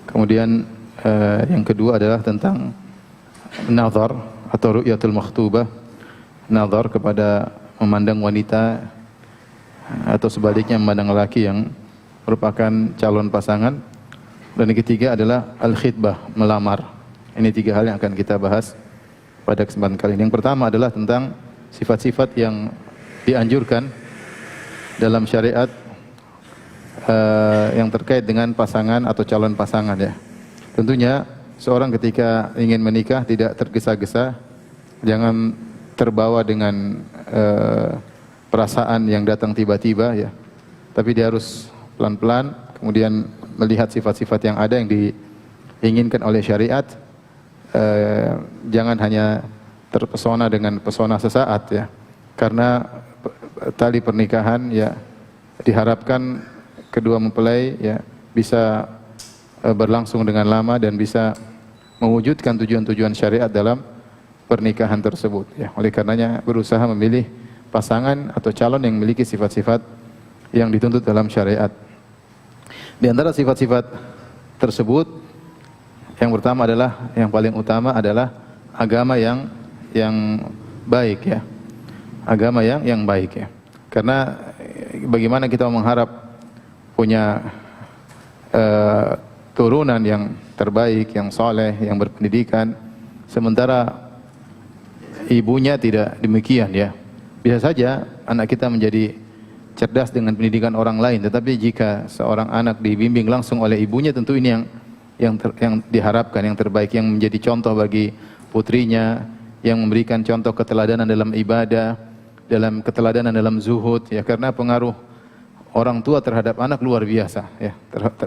Kemudian yang kedua adalah tentang nazar atau ru'yatul makhtubah, nazar kepada memandang wanita atau sebaliknya memandang lelaki yang merupakan calon pasangan. Dan yang ketiga adalah al-khitbah, melamar. Ini tiga hal yang akan kita bahas pada kesempatan kali ini. Yang pertama adalah tentang sifat-sifat yang dianjurkan dalam syariat yang terkait dengan pasangan atau calon pasangan ya. Tentunya seorang ketika ingin menikah tidak tergesa-gesa, jangan terbawa dengan perasaan yang datang tiba-tiba ya. Tapi dia harus pelan-pelan, kemudian melihat sifat-sifat yang ada yang diinginkan oleh syariat. Jangan hanya terpesona dengan pesona sesaat ya. Karena tali pernikahan ya diharapkan kedua mempelai ya bisa berlangsung dengan lama dan bisa mewujudkan tujuan-tujuan syariat dalam pernikahan tersebut ya. Oleh karenanya berusaha memilih pasangan atau calon yang memiliki sifat-sifat yang dituntut dalam syariat. Di antara sifat-sifat tersebut yang pertama adalah, yang paling utama adalah agama yang baik ya. Agama yang baik ya. Karena bagaimana kita mengharap punya turunan yang terbaik, yang soleh, yang berpendidikan, sementara ibunya tidak demikian ya. Bisa saja anak kita menjadi cerdas dengan pendidikan orang lain, tetapi jika seorang anak dibimbing langsung oleh ibunya, tentu ini yang diharapkan, yang terbaik, yang menjadi contoh bagi putrinya, yang memberikan contoh keteladanan dalam ibadah, dalam keteladanan dalam zuhud ya. Karena pengaruh orang tua terhadap anak luar biasa ya.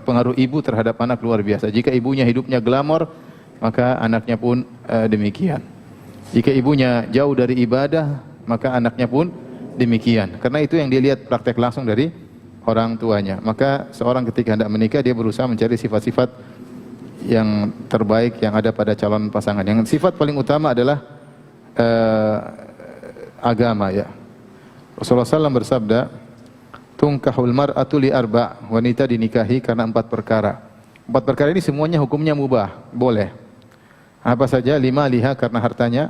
Pengaruh ibu terhadap anak luar biasa. Jika ibunya hidupnya glamor, maka anaknya pun demikian. Jika ibunya jauh dari ibadah, maka anaknya pun demikian. Karena itu yang dilihat praktek langsung dari orang tuanya. Maka seorang ketika hendak menikah, dia berusaha mencari sifat-sifat yang terbaik yang ada pada calon pasangan. Yang sifat paling utama adalah agama ya. Rasulullah SAW bersabda, "Tunkahul mar'atu li arba'." Wanita dinikahi karena 4 perkara. 4 perkara ini semuanya hukumnya mubah, boleh. Apa saja? 5 liha karena hartanya.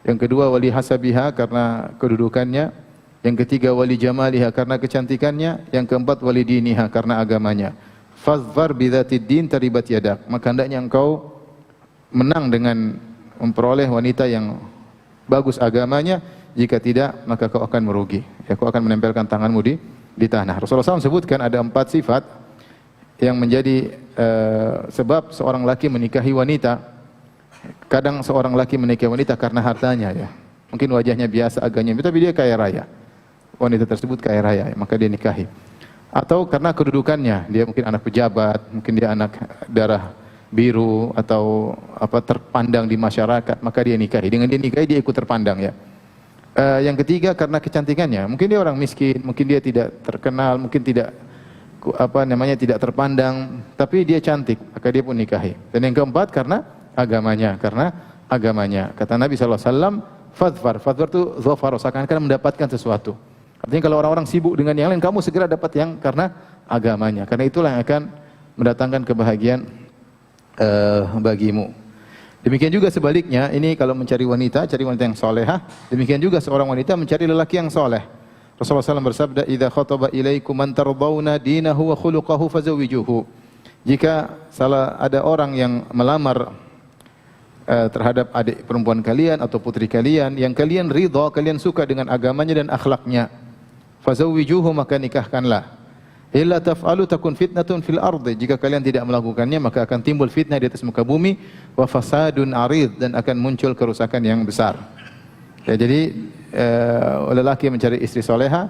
Yang kedua wali hasabiha karena kedudukannya. Yang ketiga wali jamaliha karena kecantikannya. Yang keempat wali diniha karena agamanya. Fadhfar bidzatid din taribat yadak. Maka hendaknya engkau menang dengan memperoleh wanita yang bagus agamanya. Jika tidak, maka kau akan merugi. Ya, kau akan menempelkan tanganmu di tanah. Rasulullah SAW sebutkan ada 4 sifat yang menjadi sebab seorang laki menikahi wanita. Kadang seorang laki menikahi wanita karena hartanya ya. Mungkin wajahnya biasa, agamanya, tapi dia kaya raya. Wanita tersebut kaya raya, maka dia nikahi. Atau karena kedudukannya, dia mungkin anak pejabat, mungkin dia anak darah biru atau terpandang di masyarakat, maka dia nikahi. Dengan dia nikahi dia ikut terpandang ya. Yang ketiga karena kecantikannya. Mungkin dia orang miskin, mungkin dia tidak terkenal, mungkin tidak tidak terpandang, tapi dia cantik, maka dia pun nikahi. Dan yang keempat karena agamanya. Kata Nabi SAW, fadfar itu dhafar, seakan-akan mendapatkan sesuatu. Artinya kalau orang-orang sibuk dengan yang lain, kamu segera dapat yang karena agamanya. Karena itulah yang akan mendatangkan kebahagiaan bagimu. Demikian juga sebaliknya, ini kalau mencari wanita, cari wanita yang solehah. Demikian juga seorang wanita mencari lelaki yang soleh. Rasulullah SAW bersabda, "Idza khataba ilaikum man tardawna dinahu wa khuluquhu fazawwijuhu." Jika ada orang yang melamar terhadap adik perempuan kalian atau putri kalian yang kalian ridha, kalian suka dengan agamanya dan akhlaknya, fazawwijuhu, maka nikahkanlah. Illa taf'alu takun fitnatun fil ardi. Jika kalian tidak melakukannya, maka akan timbul fitnah di atas muka bumi, wa fasadun arid, dan akan muncul kerusakan yang besar. Ya, jadi lelaki mencari istri soleha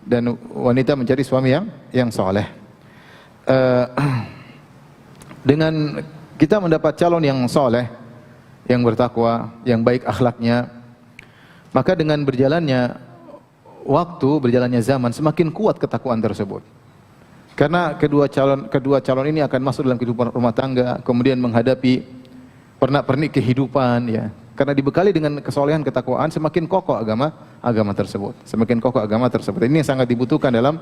dan wanita mencari suami yang soleh. Dengan kita mendapat calon yang soleh, yang bertakwa, yang baik akhlaknya, maka dengan berjalannya waktu, berjalannya zaman, semakin kuat ketakwaan tersebut. Karena kedua calon ini akan masuk dalam kehidupan rumah tangga, kemudian menghadapi pernak-pernik kehidupan ya. Karena dibekali dengan kesolehan, ketakwaan, semakin kokoh agama tersebut. Semakin kokoh agama tersebut. Ini yang sangat dibutuhkan dalam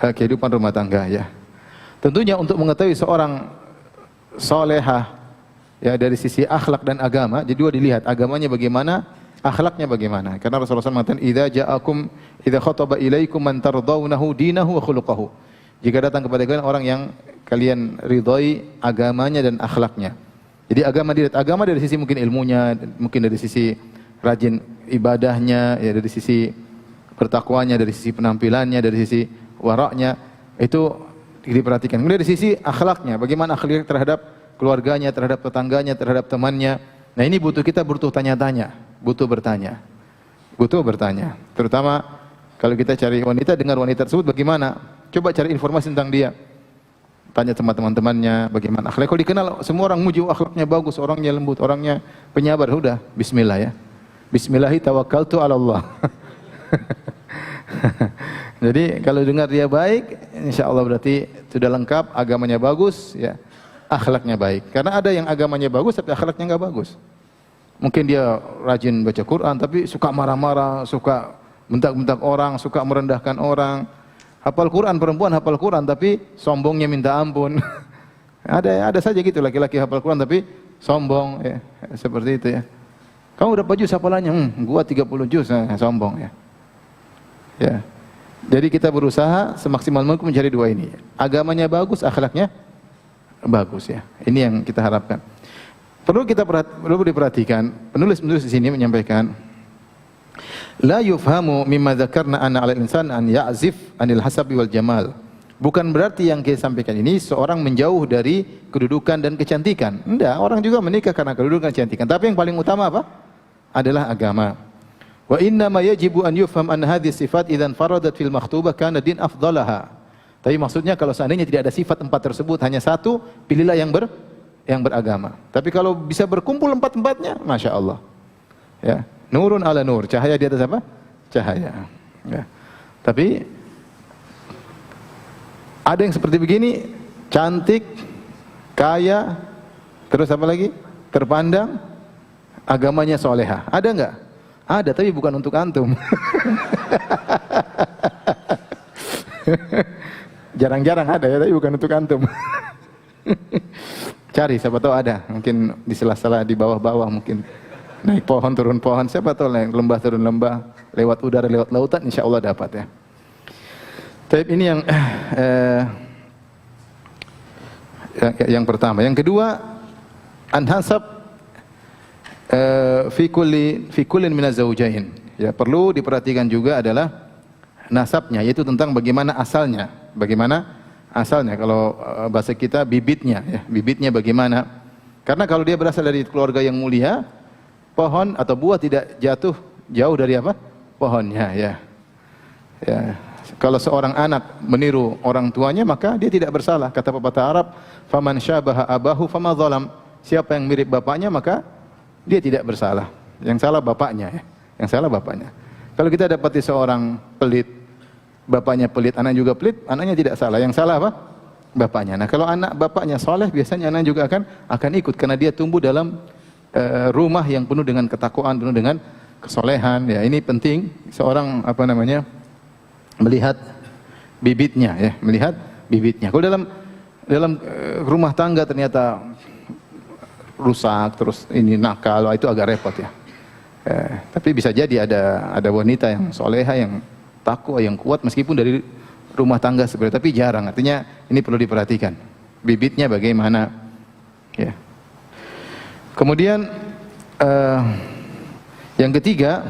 kehidupan rumah tangga ya. Tentunya untuk mengetahui seorang solehah, ya dari sisi akhlak dan agama. Jadi dua dilihat, agamanya bagaimana, akhlaknya bagaimana. Karena Rasulullah SAW mengatakan, idza khataba ilaikum man tardawnahu dinahu wa khuluquhu. Jika datang kepada kalian orang yang kalian ridhoi agamanya dan akhlaknya. Jadi agama dilihat, agama dari sisi mungkin ilmunya, mungkin dari sisi rajin ibadahnya, ya dari sisi bertakwanya, dari sisi penampilannya, dari sisi waraknya, itu diperhatikan. Kemudian dari sisi akhlaknya, bagaimana akhlak terhadap keluarganya, terhadap tetangganya, terhadap temannya. Nah ini kita butuh tanya-tanya, butuh bertanya. Terutama kalau kita cari wanita, dengar wanita tersebut bagaimana, coba cari informasi tentang dia. Tanya sama teman-temannya bagaimana akhlak. Kalau dikenal semua orang muji akhlaknya bagus, orangnya lembut, orangnya penyabar, udah bismillah ya. Bismillahi tawakkaltu ala Allah. Jadi kalau dengar dia baik, insyaallah berarti sudah lengkap, agamanya bagus ya, akhlaknya baik. Karena ada yang agamanya bagus tapi akhlaknya enggak bagus. Mungkin dia rajin baca Quran tapi suka marah-marah, suka bentak-bentak orang, suka merendahkan orang. Hafal Quran, perempuan hafal Quran tapi sombongnya minta ampun. Ada saja gitu laki-laki hafal Quran tapi sombong ya, seperti itu ya. Kamu berapa juz hafalannya? Gua 30 juz, sombong ya. Ya. Jadi kita berusaha semaksimal mungkin mencari dua ini. Agamanya bagus, akhlaknya bagus ya. Ini yang kita harapkan. Perlu diperhatikan, penulis di sini menyampaikan la yufhamu mimma dzakarna anna 'alal insan an ya'zif 'anil hasabi wal jamal. Bukan berarti yang kita sampaikan ini seorang menjauh dari kedudukan dan kecantikan. Enggak, orang juga menikah karena kedudukan dan kecantikan. Tapi yang paling utama apa? Adalah agama. Wa inna ma yajibu an yufham an hadhihi sifat idzan faradat fil makhtubah kana din afdalaha. Tapi maksudnya kalau seandainya tidak ada sifat empat tersebut, hanya satu, pilihlah yang beragama. Tapi kalau bisa berkumpul empat-empatnya, Masya Allah. Ya. Nurun ala nur, cahaya di atas apa? Cahaya. Ya. Tapi ada yang seperti begini, cantik, kaya, terus apa lagi? Terpandang, agamanya solehah. Ada enggak? Ada, tapi bukan untuk antum. Jarang-jarang ada ya, tapi bukan untuk antum. Cari, siapa tahu ada. Mungkin di sela-sela di bawah-bawah mungkin. Naik pohon, turun pohon, siapa tahu lembah turun lembah, lewat udara, lewat lautan, insya Allah dapat ya. Tapi ini yang pertama. Yang kedua, anhasab fi kullin min az-zawjain. Ya, perlu diperhatikan juga adalah nasabnya, yaitu tentang bagaimana asalnya. Bagaimana asalnya, kalau bahasa kita bibitnya ya, bibitnya bagaimana. Karena kalau dia berasal dari keluarga yang mulia, pohon atau buah tidak jatuh jauh dari apa? Pohonnya ya. Ya. Kalau seorang anak meniru orang tuanya maka dia tidak bersalah. Kata pepatah Arab, "Faman syabaha abahu fama zalam." Siapa yang mirip bapaknya maka dia tidak bersalah. Yang salah bapaknya ya. Yang salah bapaknya. Kalau kita dapati seorang pelit, bapaknya pelit, anak juga pelit, anaknya tidak salah. Yang salah apa? Bapaknya. Nah, kalau anak bapaknya soleh, biasanya anak juga akan ikut karena dia tumbuh dalam rumah yang penuh dengan ketakwaan, penuh dengan kesolehan. Ya, ini penting seorang melihat bibitnya ya, melihat bibitnya. Kalau dalam rumah tangga ternyata rusak, terus ini nakal, itu agak repot ya. Tapi bisa jadi ada wanita yang soleha, yang takwa, yang kuat meskipun dari rumah tangga seperti itu, tapi jarang. Artinya ini perlu diperhatikan. Bibitnya bagaimana? Ya. Kemudian yang ketiga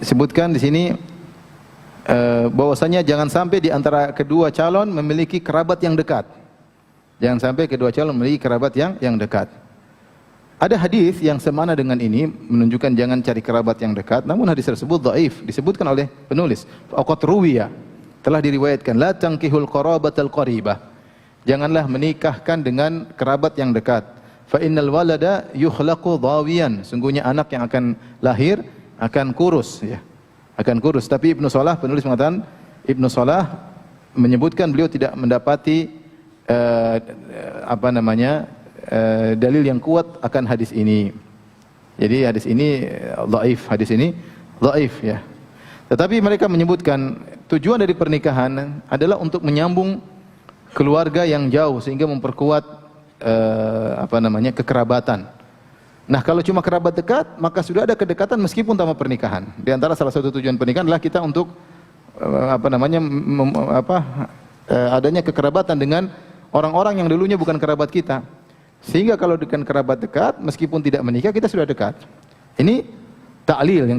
disebutkan di sini bahwasanya jangan sampai di antara kedua calon memiliki kerabat yang dekat. Jangan sampai kedua calon memiliki kerabat yang dekat. Ada hadis yang semana dengan ini menunjukkan jangan cari kerabat yang dekat, namun hadis tersebut dhaif, disebutkan oleh penulis. Faqat ruwiya, telah diriwayatkan, la tankihul qarabatal qaribah. Janganlah menikahkan dengan kerabat yang dekat. Fa innal walada yukhlaqu dhawiyan. Sungguhnya anak yang akan lahir akan kurus ya. Akan kurus. Tapi Ibnu Salah, penulis mengatakan, Ibnu Salah menyebutkan beliau tidak mendapati dalil yang kuat akan hadis ini. Jadi hadis ini dhaif, ya. Tetapi mereka menyebutkan tujuan dari pernikahan adalah untuk menyambung keluarga yang jauh sehingga memperkuat kekerabatan. Nah, kalau cuma kerabat dekat, maka sudah ada kedekatan meskipun tanpa pernikahan. Di antara salah satu tujuan pernikahan adalah kita untuk adanya kekerabatan dengan orang-orang yang dulunya bukan kerabat kita. Sehingga kalau dengan kerabat dekat, meskipun tidak menikah, kita sudah dekat. Ini ta'lil yang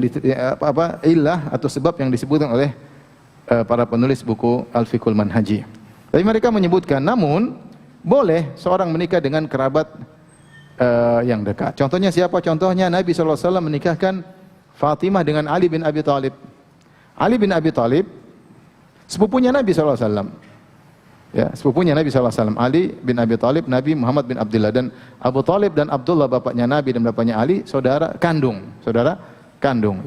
illah atau sebab yang disebutkan oleh para penulis buku Al-Fiqhul Manhaji. Tapi mereka menyebutkan, namun boleh seorang menikah dengan kerabat yang dekat. Contohnya siapa? Contohnya Nabi SAW menikahkan Fatimah dengan Ali bin Abi Thalib. Ali bin Abi Thalib sepupunya Nabi SAW. Ya, sepupunya Nabi SAW. Ali bin Abi Thalib, Nabi Muhammad bin Abdullah, dan Abu Thalib dan Abdullah bapaknya Nabi dan bapaknya Ali saudara kandung.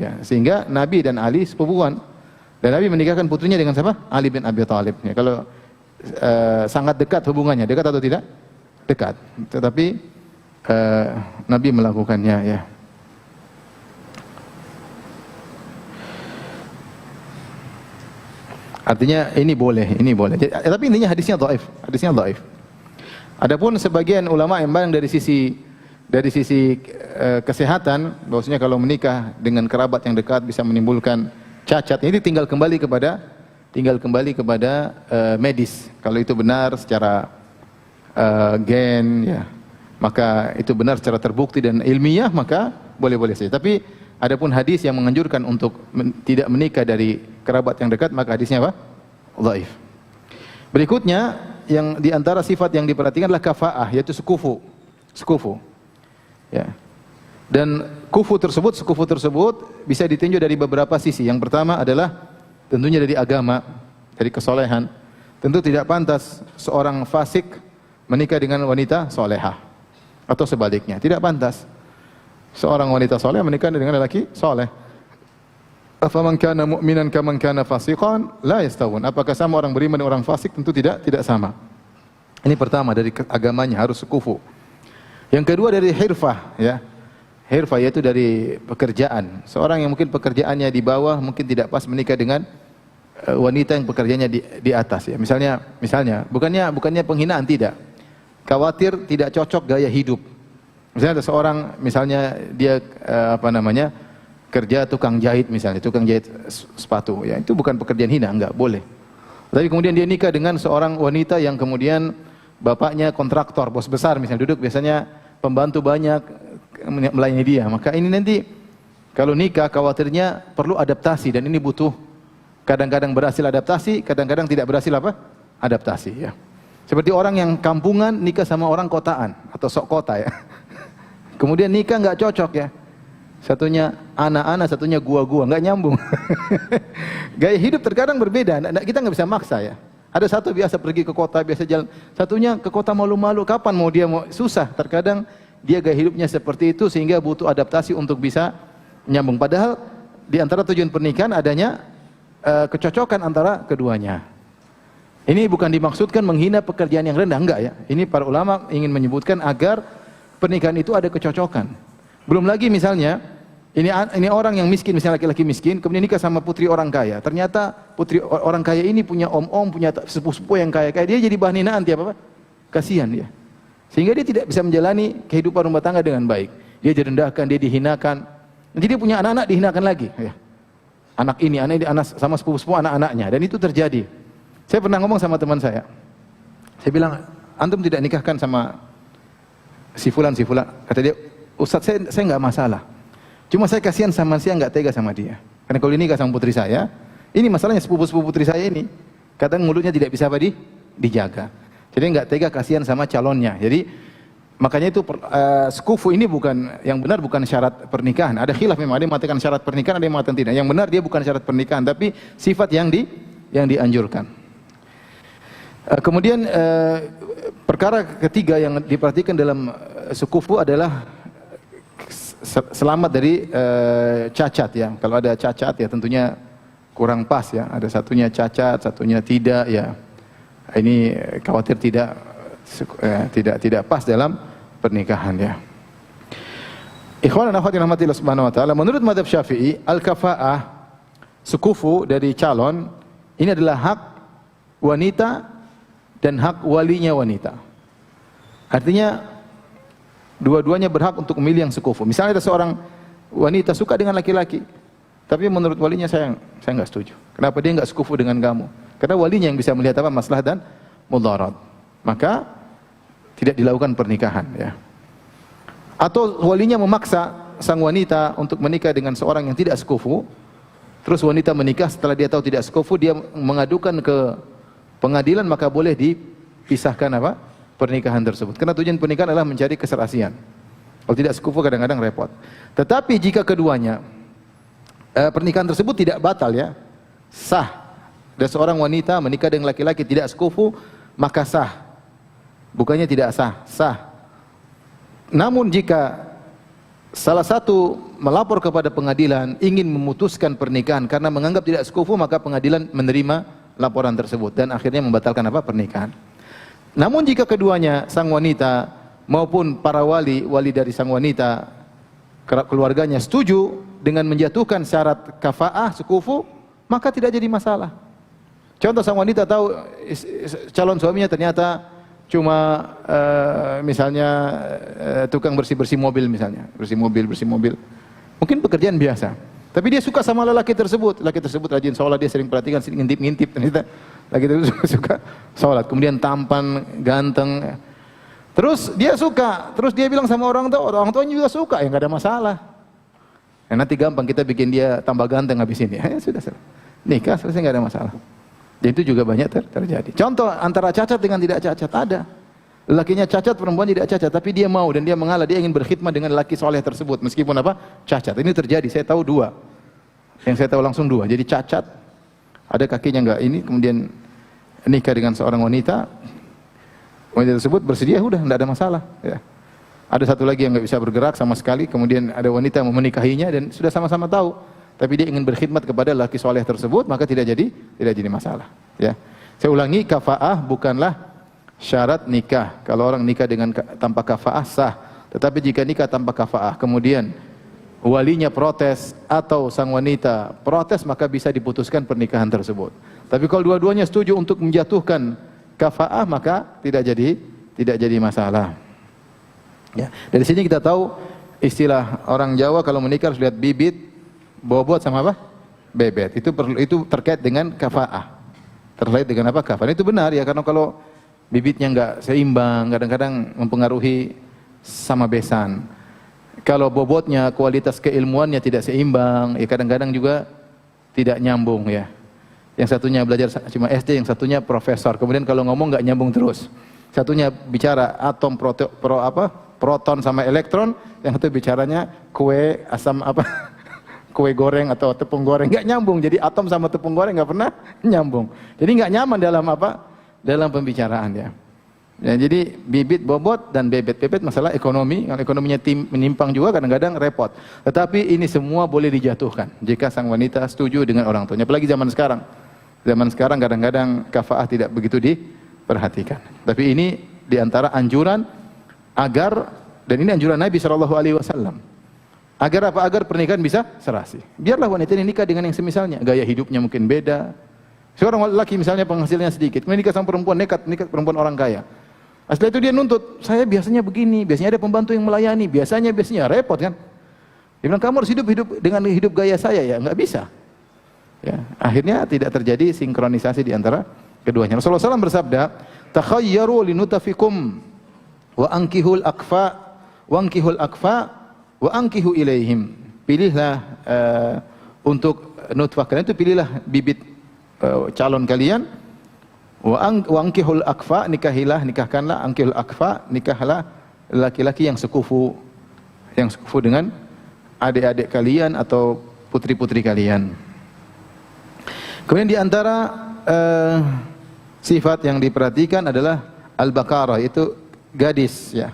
Ya. Sehingga Nabi dan Ali sepupuan. Dan Nabi menikahkan putrinya dengan siapa? Ali bin Abi Thalib. Ya, kalau sangat dekat hubungannya, dekat atau tidak? Dekat. Tetapi Nabi melakukannya, ya. Artinya ini boleh. Tapi intinya hadisnya dhaif. Adapun sebagian ulama yang pandang dari sisi kesehatan, bahwasanya kalau menikah dengan kerabat yang dekat bisa menimbulkan cacat. Ini tinggal kembali kepada medis. Kalau itu benar secara gen, ya, maka itu benar secara terbukti dan ilmiah, maka boleh-boleh saja. Tapi adapun hadis yang menganjurkan untuk tidak menikah dari kerabat yang dekat, maka hadisnya apa? Dhaif. Berikutnya, yang di antara sifat yang diperhatikan adalah kafaah, yaitu sekufu. Ya. Dan sekufu tersebut bisa ditinjau dari beberapa sisi. Yang pertama adalah tentunya dari agama, dari kesolehan. Tentu tidak pantas seorang fasik menikah dengan wanita solehah. Atau sebaliknya, tidak pantas seorang wanita soleh menikah dengan lelaki soleh. Afaman kana mu'minan kaman kana fasiqan la yastawun. Apakah sama orang beriman dan orang fasik? Tentu tidak sama. Ini pertama, dari agamanya harus sekufu. Yang kedua dari hirfah, ya. Hirfah yaitu dari pekerjaan. Seorang yang mungkin pekerjaannya di bawah mungkin tidak pas menikah dengan wanita yang pekerjaannya di atas, ya. Misalnya, bukannya penghinaan, tidak. Khawatir tidak cocok gaya hidup. Misalnya ada seorang, dia kerja tukang jahit sepatu, ya, itu bukan pekerjaan hina, enggak boleh. Tapi kemudian dia nikah dengan seorang wanita yang kemudian bapaknya kontraktor, bos besar misalnya, biasanya pembantu banyak melayani dia. Maka ini nanti kalau nikah khawatirnya perlu adaptasi, dan ini butuh, kadang-kadang berhasil adaptasi, kadang-kadang tidak berhasil adaptasi, ya. Seperti orang yang kampungan nikah sama orang kotaan atau sok kota, ya. Kemudian nikah nggak cocok, ya. Satunya anak-anak, satunya gua-gua, nggak nyambung. Gaya hidup terkadang berbeda, kita nggak bisa maksa, ya. Ada satu biasa pergi ke kota, biasa jalan. Satunya ke kota malu-malu, kapan mau susah. Terkadang dia gaya hidupnya seperti itu sehingga butuh adaptasi untuk bisa nyambung. Padahal di antara tujuan pernikahan adanya kecocokan antara keduanya. Ini bukan dimaksudkan menghina pekerjaan yang rendah, enggak, ya. Ini para ulama ingin menyebutkan agar pernikahan itu ada kecocokan. Belum lagi misalnya, ini orang yang miskin, misalnya laki-laki miskin, kemudian nikah sama putri orang kaya. Ternyata putri orang kaya ini punya om-om, punya sepupu-sepupu yang kaya-kaya. Dia jadi bahan hinaan tiap apa? Kasihan dia. Sehingga dia tidak bisa menjalani kehidupan rumah tangga dengan baik. Dia direndahkan, dia dihinakan. Nanti dia punya anak-anak dihinakan lagi, ya. Anak ini sama sepupu-sepupu anak-anaknya, dan itu terjadi. Saya pernah ngomong sama teman saya bilang, antum tidak nikahkan sama si fulan. Kata dia, Ustaz, saya nggak masalah. Cuma saya kasihan sama dia, nggak tega sama dia. Karena kalau nikah sama putri saya, ini masalahnya sepupu-sepupu putri saya ini, kadang mulutnya tidak bisa dijaga. Jadi nggak tega, kasihan sama calonnya. Jadi makanya itu sekufu ini yang benar bukan syarat pernikahan. Ada khilaf memang, ada yang mengatakan syarat pernikahan, ada yang mengatakan tidak. Yang benar dia bukan syarat pernikahan, tapi sifat yang dianjurkan. Kemudian perkara ketiga yang diperhatikan dalam sekufu adalah selamat dari cacat, ya. Kalau ada cacat, ya tentunya kurang pas, ya. Ada satunya cacat, satunya tidak, ya. Ini khawatir tidak pas dalam pernikahan, ya. Ikhwan dan akhwat rahmatillah subhanahu wa ta'ala, menurut mazhab Syafi'i, al-kafa'ah, sekufu dari calon, ini adalah hak wanita dan hak walinya wanita. Artinya dua-duanya berhak untuk memilih yang sekufu. Misalnya ada seorang wanita suka dengan laki-laki, tapi menurut walinya saya enggak setuju. Kenapa dia enggak sekufu dengan kamu? Karena walinya yang bisa melihat apa maslahat dan mudarat. Maka tidak dilakukan pernikahan, ya. Atau walinya memaksa sang wanita untuk menikah dengan seorang yang tidak sekufu. Terus wanita menikah, setelah dia tahu tidak sekufu, dia mengadukan ke pengadilan, maka boleh dipisahkan apa? Pernikahan tersebut. Karena tujuan pernikahan adalah mencari keserasian. Kalau tidak sekufu kadang-kadang repot. Tetapi jika keduanya pernikahan tersebut tidak batal, ya, sah. Dan seorang wanita menikah dengan laki-laki tidak sekufu, maka sah. Bukannya tidak sah, sah. Namun jika salah satu melapor kepada pengadilan ingin memutuskan pernikahan karena menganggap tidak sekufu, maka pengadilan menerima laporan tersebut dan akhirnya membatalkan apa? Pernikahan. Namun jika keduanya, sang wanita maupun para wali dari sang wanita, keluarganya setuju dengan menjatuhkan syarat kafaah sekufu, maka tidak jadi masalah. Contoh, sang wanita tahu calon suaminya ternyata cuma misalnya tukang bersih-bersih mobil misalnya, bersih mobil. Mungkin pekerjaan biasa. Tapi dia suka sama lelaki tersebut. Lelaki tersebut rajin sholat, dia sering perhatikan, sering ngintip-ngintip, ternyata lelaki tersebut suka sholat. Kemudian tampan, ganteng. Terus dia suka, terus dia bilang sama orang tuanya juga suka, ya nggak ada masalah. Ya, nanti gampang kita bikin dia tambah ganteng habis ini. Ya sudah, nikah selesai, nggak ada masalah. Dan itu juga banyak terjadi. Contoh antara cacat dengan tidak cacat ada. Lelakinya cacat, perempuan tidak cacat, tapi dia mau dan dia mengalah, dia ingin berkhidmat dengan laki soleh tersebut meskipun apa? Cacat. Ini terjadi, saya tahu dua. Yang saya tahu langsung dua. Jadi cacat, ada kakinya enggak ini, kemudian nikah dengan seorang wanita. Wanita tersebut bersedia, udah enggak ada masalah, ya. Ada satu lagi yang enggak bisa bergerak sama sekali, kemudian ada wanita yang mau menikahinya dan sudah sama-sama tahu, tapi dia ingin berkhidmat kepada laki soleh tersebut, maka tidak jadi masalah, ya. Saya ulangi, kafaah bukanlah syarat nikah. Kalau orang nikah dengan tanpa kafaah sah. Tetapi jika nikah tanpa kafaah kemudian walinya protes atau sang wanita protes, maka bisa diputuskan pernikahan tersebut. Tapi kalau dua-duanya setuju untuk menjatuhkan kafaah, maka tidak jadi masalah. Ya. Dari sini kita tahu istilah orang Jawa kalau menikah harus lihat bibit, bobot sama apa? Bebet. Itu terkait dengan kafaah. Terkait dengan apa? Kafaah. Itu benar ya, karena kalau bibitnya enggak seimbang, kadang-kadang mempengaruhi sama besan. Kalau bobotnya, kualitas keilmuannya tidak seimbang, ya kadang-kadang juga tidak nyambung, ya. Yang satunya belajar cuma SD, yang satunya profesor. Kemudian kalau ngomong enggak nyambung terus. Satunya bicara atom proton sama elektron, yang satu bicaranya kue asam apa? Kue goreng atau tepung goreng, enggak nyambung. Jadi atom sama tepung goreng enggak pernah nyambung. Jadi enggak nyaman dalam apa? Dalam pembicaraan, ya. Ya, jadi bibit, bobot dan bebet. Bebet masalah ekonomi, kalau ekonominya menyimpang juga kadang-kadang repot. Tetapi ini semua boleh dijatuhkan jika sang wanita setuju dengan orang tuanya. Apalagi zaman sekarang. Zaman sekarang kadang-kadang kafaah tidak begitu diperhatikan. Tapi ini diantara anjuran agar, dan ini anjuran Nabi SAW. Agar apa? Agar pernikahan bisa serasi. Biarlah wanita ini nikah dengan yang semisalnya. Gaya hidupnya mungkin beda. Seorang laki misalnya penghasilannya sedikit, kemudian nikah sama perempuan, nekat perempuan orang kaya. Setelah itu dia nuntut, saya biasanya begini, biasanya ada pembantu yang melayani, biasanya repot kan. Dia bilang, kamu harus hidup dengan hidup gaya saya, ya nggak bisa. Ya, akhirnya tidak terjadi sinkronisasi di antara keduanya. Rasulullah SAW bersabda, takhayyaru linutafikum wa ankihul akfa wa ankihu ilaihim. Pilihlah untuk nutfah kalian itu, pilihlah bibit calon kalian. Wa ankihul akfa, nikahkanlah ankihul akfa, nikahlah laki-laki yang sekufu dengan adik-adik kalian atau putri-putri kalian. Kemudian di antara sifat yang diperhatikan adalah al-bakara, itu gadis, ya.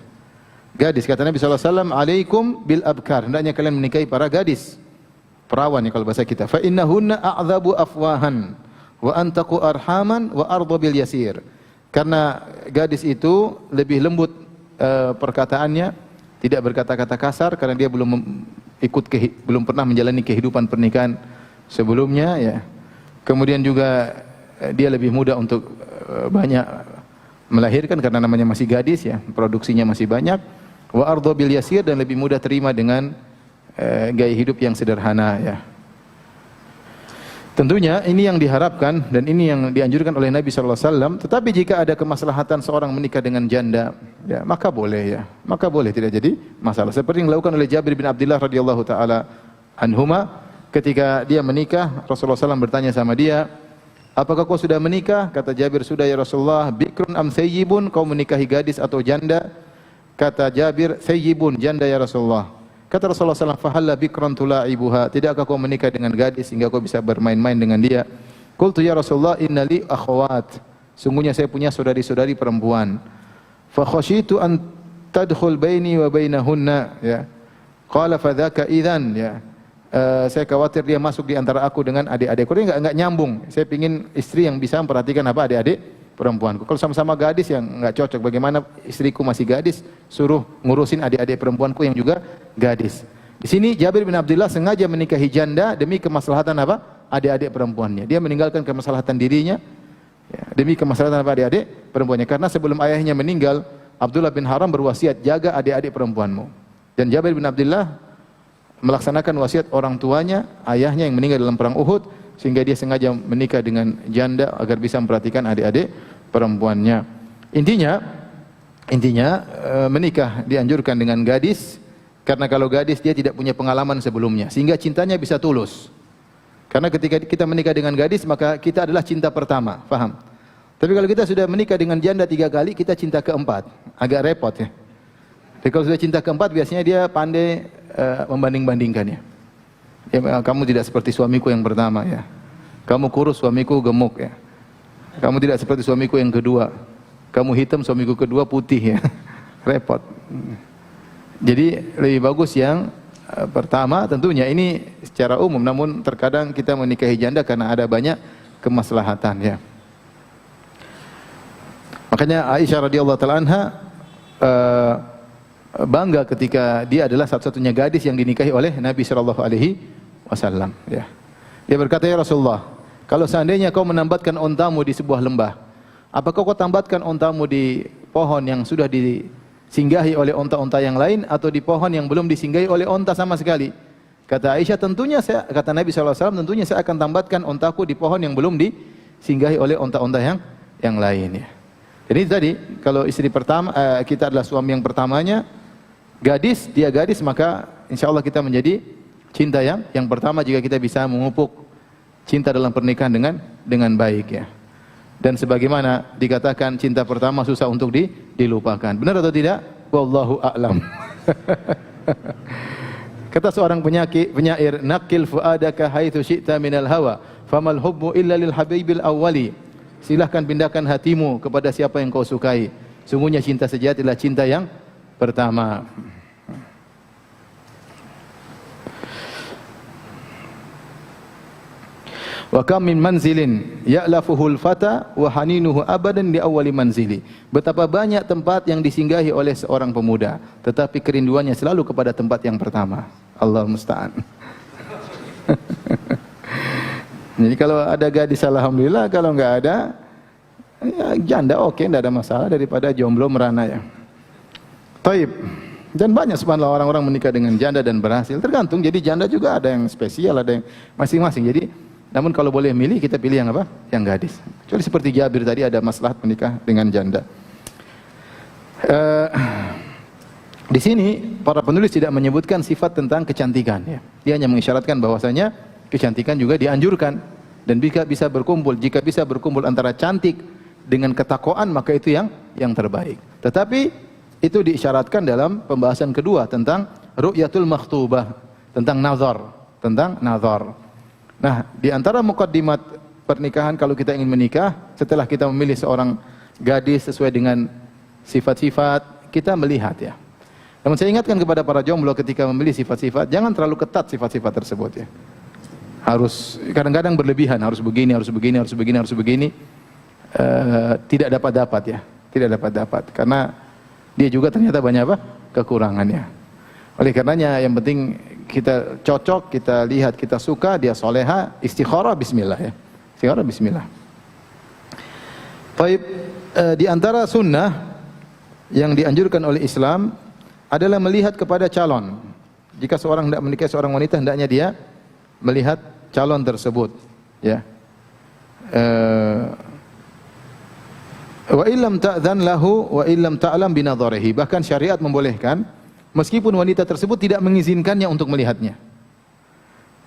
Gadis, kata Nabi SAW, alaikum bil abkar, hendaknya kalian menikahi para gadis, perawan ya kalau bahasa kita. Fa innahunna a'dhabu afwahan wa antaqu arhaman wa ardu bil yasir. Karena gadis itu lebih lembut perkataannya, tidak berkata-kata kasar karena dia belum pernah menjalani kehidupan pernikahan sebelumnya, ya. Kemudian juga dia lebih mudah untuk banyak melahirkan karena namanya masih gadis ya, produksinya masih banyak. Wa ardha bil yasir, dan lebih mudah terima dengan gaya hidup yang sederhana ya. Tentunya ini yang diharapkan dan ini yang dianjurkan oleh Nabi sallallahu alaihi wasallam. Tetapi jika ada kemaslahatan seorang menikah dengan janda, ya maka boleh ya. Maka boleh, tidak jadi masalah. Seperti yang dilakukan oleh Jabir bin Abdullah radhiyallahu taala anhuma, ketika dia menikah, Rasulullah SAW bertanya sama dia, "Apakah kau sudah menikah?" Kata Jabir, "Sudah ya Rasulullah." "Bikrun am thayyibun?" Kau menikahi gadis atau janda? Kata Jabir, "Thayyibun," janda ya Rasulullah. Kata Rasulullah SAW, "Fahalla bikran tula'ibuha?" Tidakkah kau menikah dengan gadis sehingga kau bisa bermain-main dengan dia? Qultu ya Rasulullah, innali akhwat. Sungguhnya saya punya saudari-saudari perempuan. Fa khasyitu an tadkhul baini wa bainahunna, ya. Qala fadzaka idzan, ya. Saya khawatir dia masuk di antara aku dengan adik-adikku. Dia enggak nyambung. Saya ingin istri yang bisa memperhatikan apa adik-adik perempuanku. Kalau sama-sama gadis yang enggak cocok, bagaimana istriku masih gadis suruh ngurusin adik-adik perempuanku yang juga gadis. Di sini Jabir bin Abdullah sengaja menikahi janda demi kemaslahatan apa? Adik-adik perempuannya. Dia meninggalkan kemaslahatan dirinya ya, demi kemaslahatan apa? Adik-adik perempuannya. Karena sebelum ayahnya meninggal, Abdullah bin Haram berwasiat, jaga adik-adik perempuanmu. Dan Jabir bin Abdullah melaksanakan wasiat orang tuanya, ayahnya yang meninggal dalam perang Uhud, sehingga dia sengaja menikah dengan janda agar bisa memperhatikan adik-adik perempuannya. Intinya menikah dianjurkan dengan gadis, karena kalau gadis dia tidak punya pengalaman sebelumnya, sehingga cintanya bisa tulus. Karena ketika kita menikah dengan gadis, maka kita adalah cinta pertama, paham? Tapi kalau kita sudah menikah dengan janda 3 kali, kita cinta keempat, agak repot ya. Jadi kalau sudah cinta keempat, biasanya dia pandai membanding-bandingkannya. Ya, kamu tidak seperti suamiku yang pertama ya. Kamu kurus, suamiku gemuk ya. Kamu tidak seperti suamiku yang kedua. Kamu hitam, suamiku kedua putih ya. Repot. Jadi lebih bagus yang pertama, tentunya ini secara umum, namun terkadang kita menikahi janda karena ada banyak kemaslahatan ya. Makanya Aisyah radhiyallahu taala anha bangga ketika dia adalah satu-satunya gadis yang dinikahi oleh Nabi sallallahu alaihi wasallam ya. Dia berkata, "Ya Rasulullah, kalau seandainya kau menambatkan ontamu di sebuah lembah, apakah kau tambatkan ontamu di pohon yang sudah disinggahi oleh onta-onta yang lain atau di pohon yang belum disinggahi oleh onta sama sekali?" Kata Aisyah, kata Nabi sallallahu alaihi wasallam, tentunya saya akan tambatkan ontaku di pohon yang belum disinggahi oleh onta-onta yang lain ya. Jadi tadi kalau istri pertama kita adalah suami yang pertamanya, gadis, dia gadis, maka insyaallah kita menjadi cinta yang pertama jika kita bisa memupuk cinta dalam pernikahan dengan baik ya. Dan sebagaimana dikatakan cinta pertama susah untuk dilupakan. Benar atau tidak? Wallahu a'lam. Kata seorang penyair, "Naqil fuadaka haitsu syi'ta minal hawa, famal hubbu illa lil habibil awwali." Silahkan pindahkan hatimu kepada siapa yang kau sukai. Sungguhnya cinta sejati adalah cinta yang pertama. Wa kam min manzilin ya'lafuhul fata wa haninuhu abadan li awwali manzili. Betapa banyak tempat yang disinggahi oleh seorang pemuda, tetapi kerinduannya selalu kepada tempat yang pertama. Allah musta'an. Jadi kalau ada gadis alhamdulillah, kalau enggak ada ya janda oke, enggak ada masalah daripada jomblo merana ya. Taib. Dan banyak subhanallah orang-orang menikah dengan janda dan berhasil. Tergantung, jadi janda juga ada yang spesial, ada yang masing-masing. Jadi namun kalau boleh milih, kita pilih yang apa? Yang gadis. Kecuali seperti Jabir tadi ada maslahat menikah dengan janda. Di sini para penulis tidak menyebutkan sifat tentang kecantikan ya. Dia hanya mengisyaratkan bahwasanya kecantikan juga dianjurkan dan bisa berkumpul. Jika bisa berkumpul antara cantik dengan ketakwaan, maka itu yang terbaik. Tetapi itu diisyaratkan dalam pembahasan kedua tentang ru'yatul makhtubah, tentang nazar. Nah, di antara mukaddimat pernikahan kalau kita ingin menikah, setelah kita memilih seorang gadis sesuai dengan sifat-sifat, kita melihat ya. Namun saya ingatkan kepada para jomblo ketika memilih sifat-sifat, jangan terlalu ketat sifat-sifat tersebut ya. Harus kadang-kadang berlebihan, harus begini. Tidak dapat ya, tidak dapat karena dia juga ternyata banyak apa? Kekurangannya. Oleh karenanya yang penting kita cocok, kita lihat, kita suka, dia soleha, istikharah bismillah ya. Istikharah bismillah. Baik, Di antara sunnah yang dianjurkan oleh Islam adalah melihat kepada calon. Jika seorang hendak menikahi seorang wanita, hendaknya dia melihat calon tersebut, ya. Wa illam ta'dzan lahu wa illam ta'lam binadharihi. Bahkan syariat membolehkan meskipun wanita tersebut tidak mengizinkannya untuk melihatnya.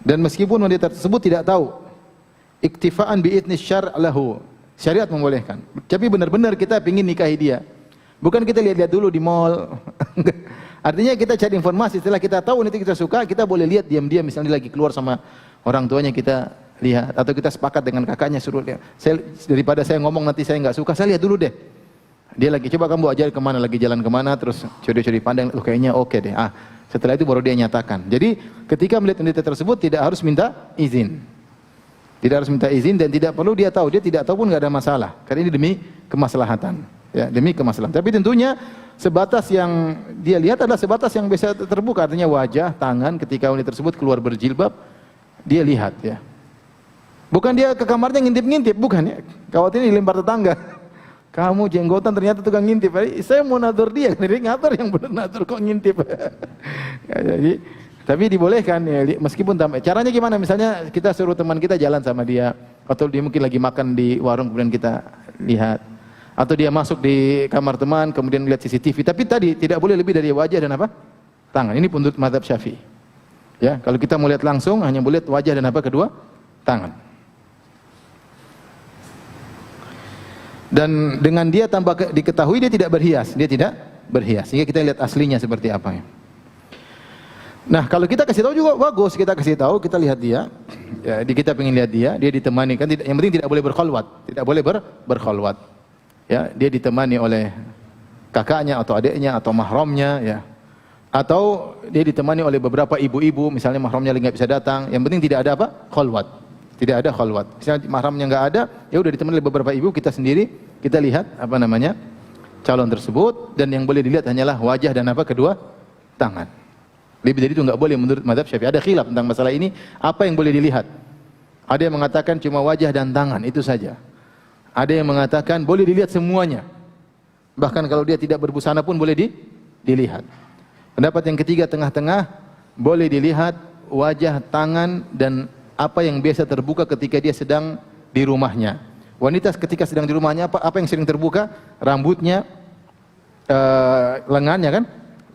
Dan meskipun wanita tersebut tidak tahu, iktifaan bi idnis syar' lahu. Syariat membolehkan. Tapi benar-benar kita ingin nikahi dia. Bukan kita lihat-lihat dulu di mall. Artinya kita cari informasi, setelah kita tahu wanita kita suka, kita boleh lihat diam-diam, misalnya lagi keluar sama orang tuanya, kita lihat, atau kita sepakat dengan kakaknya, suruh lihat. Daripada saya ngomong nanti saya nggak suka, saya lihat dulu deh. Dia lagi, coba kamu ajar kemana, lagi jalan kemana, terus curi-curi pandang, kayaknya oke deh. Setelah itu baru dia nyatakan. Jadi ketika melihat wanita tersebut tidak harus minta izin. Tidak harus minta izin dan tidak perlu dia tahu. Dia tidak tahu pun nggak ada masalah. Karena ini demi kemaslahatan. Ya, demi kemaslahatan. Tapi tentunya sebatas yang dia lihat adalah sebatas yang bisa terbuka. Artinya wajah, tangan, ketika wanita tersebut keluar berjilbab, dia lihat, ya. Bukan dia ke kamarnya ngintip-ngintip, bukan, ya. Khawatirnya dilempar tetangga. Kamu jenggotan ternyata tukang ngintip. Saya mau nadur dia, dia ngatur yang benar nadur kok ngintip. Ya, jadi, tapi dibolehkan, ya, meskipun caranya gimana? Misalnya kita suruh teman kita jalan sama dia, atau dia mungkin lagi makan di warung kemudian kita lihat, atau dia masuk di kamar teman kemudian lihat CCTV. Tapi tadi tidak boleh lebih dari wajah dan apa? Tangan. Ini penurut mazhab Syafi'i. Ya, kalau kita mau lihat langsung hanya boleh wajah dan apa? Kedua tangan. Dan dengan dia tanpa diketahui dia tidak berhias, sehingga kita lihat aslinya seperti apa, ya. Nah, kalau kita kasih tahu juga bagus, kita kasih tahu, kita lihat dia, ya, kita ingin lihat dia ditemani, kan yang penting tidak boleh berkhalwat, tidak boleh berkhalwat. Ya, dia ditemani oleh kakaknya atau adiknya atau mahramnya, ya. Atau dia ditemani oleh beberapa ibu-ibu, misalnya mahramnya lagi nggak bisa datang, yang penting tidak ada apa? Khalwat. Tidak ada khalwat. Misalnya mahramnya nggak ada, ya udah ditemani oleh beberapa ibu, kita sendiri, kita lihat apa namanya? Calon tersebut, dan yang boleh dilihat hanyalah wajah dan apa? Kedua tangan. Lebih dari itu nggak boleh menurut mazhab Syafi'i. Ada khilaf tentang masalah ini, apa yang boleh dilihat. Ada yang mengatakan cuma wajah dan tangan, itu saja. Ada yang mengatakan boleh dilihat semuanya. Bahkan kalau dia tidak berbusana pun boleh dilihat. Pendapat yang ketiga tengah-tengah, boleh dilihat wajah, tangan, dan apa yang biasa terbuka ketika dia sedang di rumahnya. Wanita ketika sedang di rumahnya, apa yang sering terbuka? Rambutnya, lengannya kan?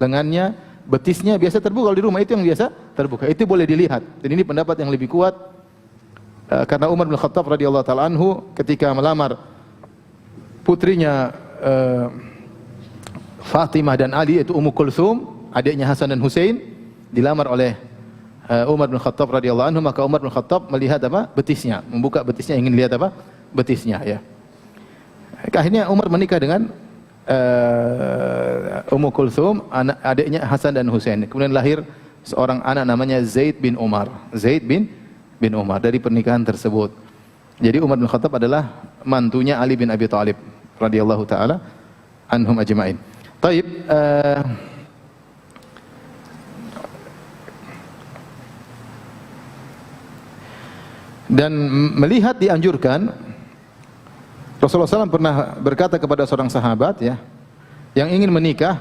Lengannya, betisnya biasa terbuka. Kalau di rumah itu yang biasa terbuka. Itu boleh dilihat. Dan ini pendapat yang lebih kuat. Karena Umar bin Khattab radhiyallahu taala anhu ketika melamar putrinya Fatimah dan Ali, yaitu Ummu Kulthum, adiknya Hasan dan Husain, dilamar oleh Umar bin Khattab radhiyallahu anhu, maka Umar bin Khattab melihat apa? Betisnya, membuka betisnya, ingin lihat apa? Betisnya, ya. Akhirnya Umar menikah dengan Ummu Kulthum, adiknya Hasan dan Husain. Kemudian lahir seorang anak namanya Zaid bin Umar. Zaid bin Umar dari pernikahan tersebut. Jadi Umar bin Khattab adalah mantunya Ali bin Abi Thalib radhiyallahu taala anhum ajma'in. Taib, dan melihat dianjurkan. Rasulullah SAW pernah berkata kepada seorang sahabat, ya, yang ingin menikah,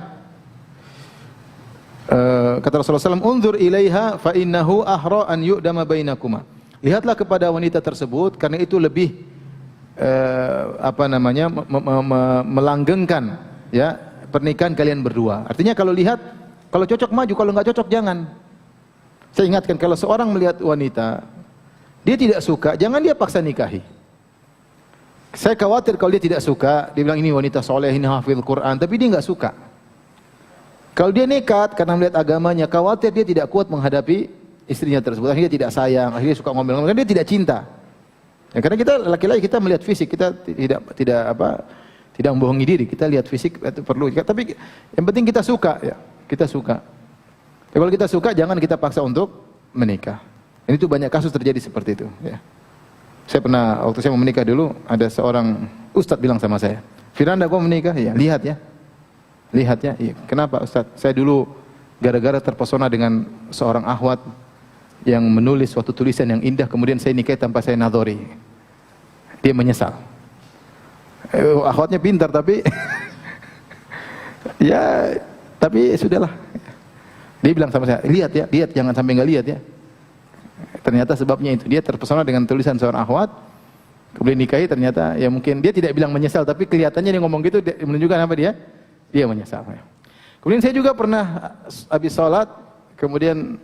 kata Rasulullah SAW, "Unzur ilaiha fa innahu ahra an yu'dama bainakuma." Lihatlah kepada wanita tersebut karena itu lebih melanggengkan, ya, pernikahan kalian berdua. Artinya kalau lihat, kalau cocok maju, kalau enggak cocok jangan. Saya ingatkan, kalau seorang melihat wanita dia tidak suka, jangan dia paksa nikahi. Saya khawatir kalau dia tidak suka, dia bilang ini wanita soleh, ini hafidh Quran, tapi dia enggak suka. Kalau dia nekat karena melihat agamanya, khawatir dia tidak kuat menghadapi istrinya tersebut. Akhirnya dia tidak sayang, akhirnya suka ngomel-ngomel, karena dia tidak cinta. Ya, karena kita laki-laki, kita melihat fisik, kita tidak membohongi diri, kita lihat fisik itu perlu. Tapi yang penting kita suka, ya, kita suka. Ya, kalau kita suka, jangan kita paksa untuk menikah. Ini tuh banyak kasus terjadi seperti itu, ya. Saya pernah, waktu saya mau menikah dulu, ada seorang ustadz bilang sama saya, "Firanda, kau menikah?" "Ya." "Lihat ya." "Lihat ya." "Iya." "Kenapa ustadz?" "Saya dulu gara-gara terpesona dengan seorang akhwat yang menulis suatu tulisan yang indah, kemudian saya nikahi tanpa saya nadhori. Dia menyesal." Akhwatnya pintar tapi ya, tapi sudahlah. Dia bilang sama saya, lihat ya, lihat, jangan sampai nggak lihat ya. Ternyata sebabnya itu, dia terpesona dengan tulisan seorang akhwat, kemudian nikahi, ternyata ya mungkin dia tidak bilang menyesal, tapi kelihatannya dia ngomong gitu menunjukkan apa dia? Dia menyesal. Kemudian saya juga pernah habis sholat, kemudian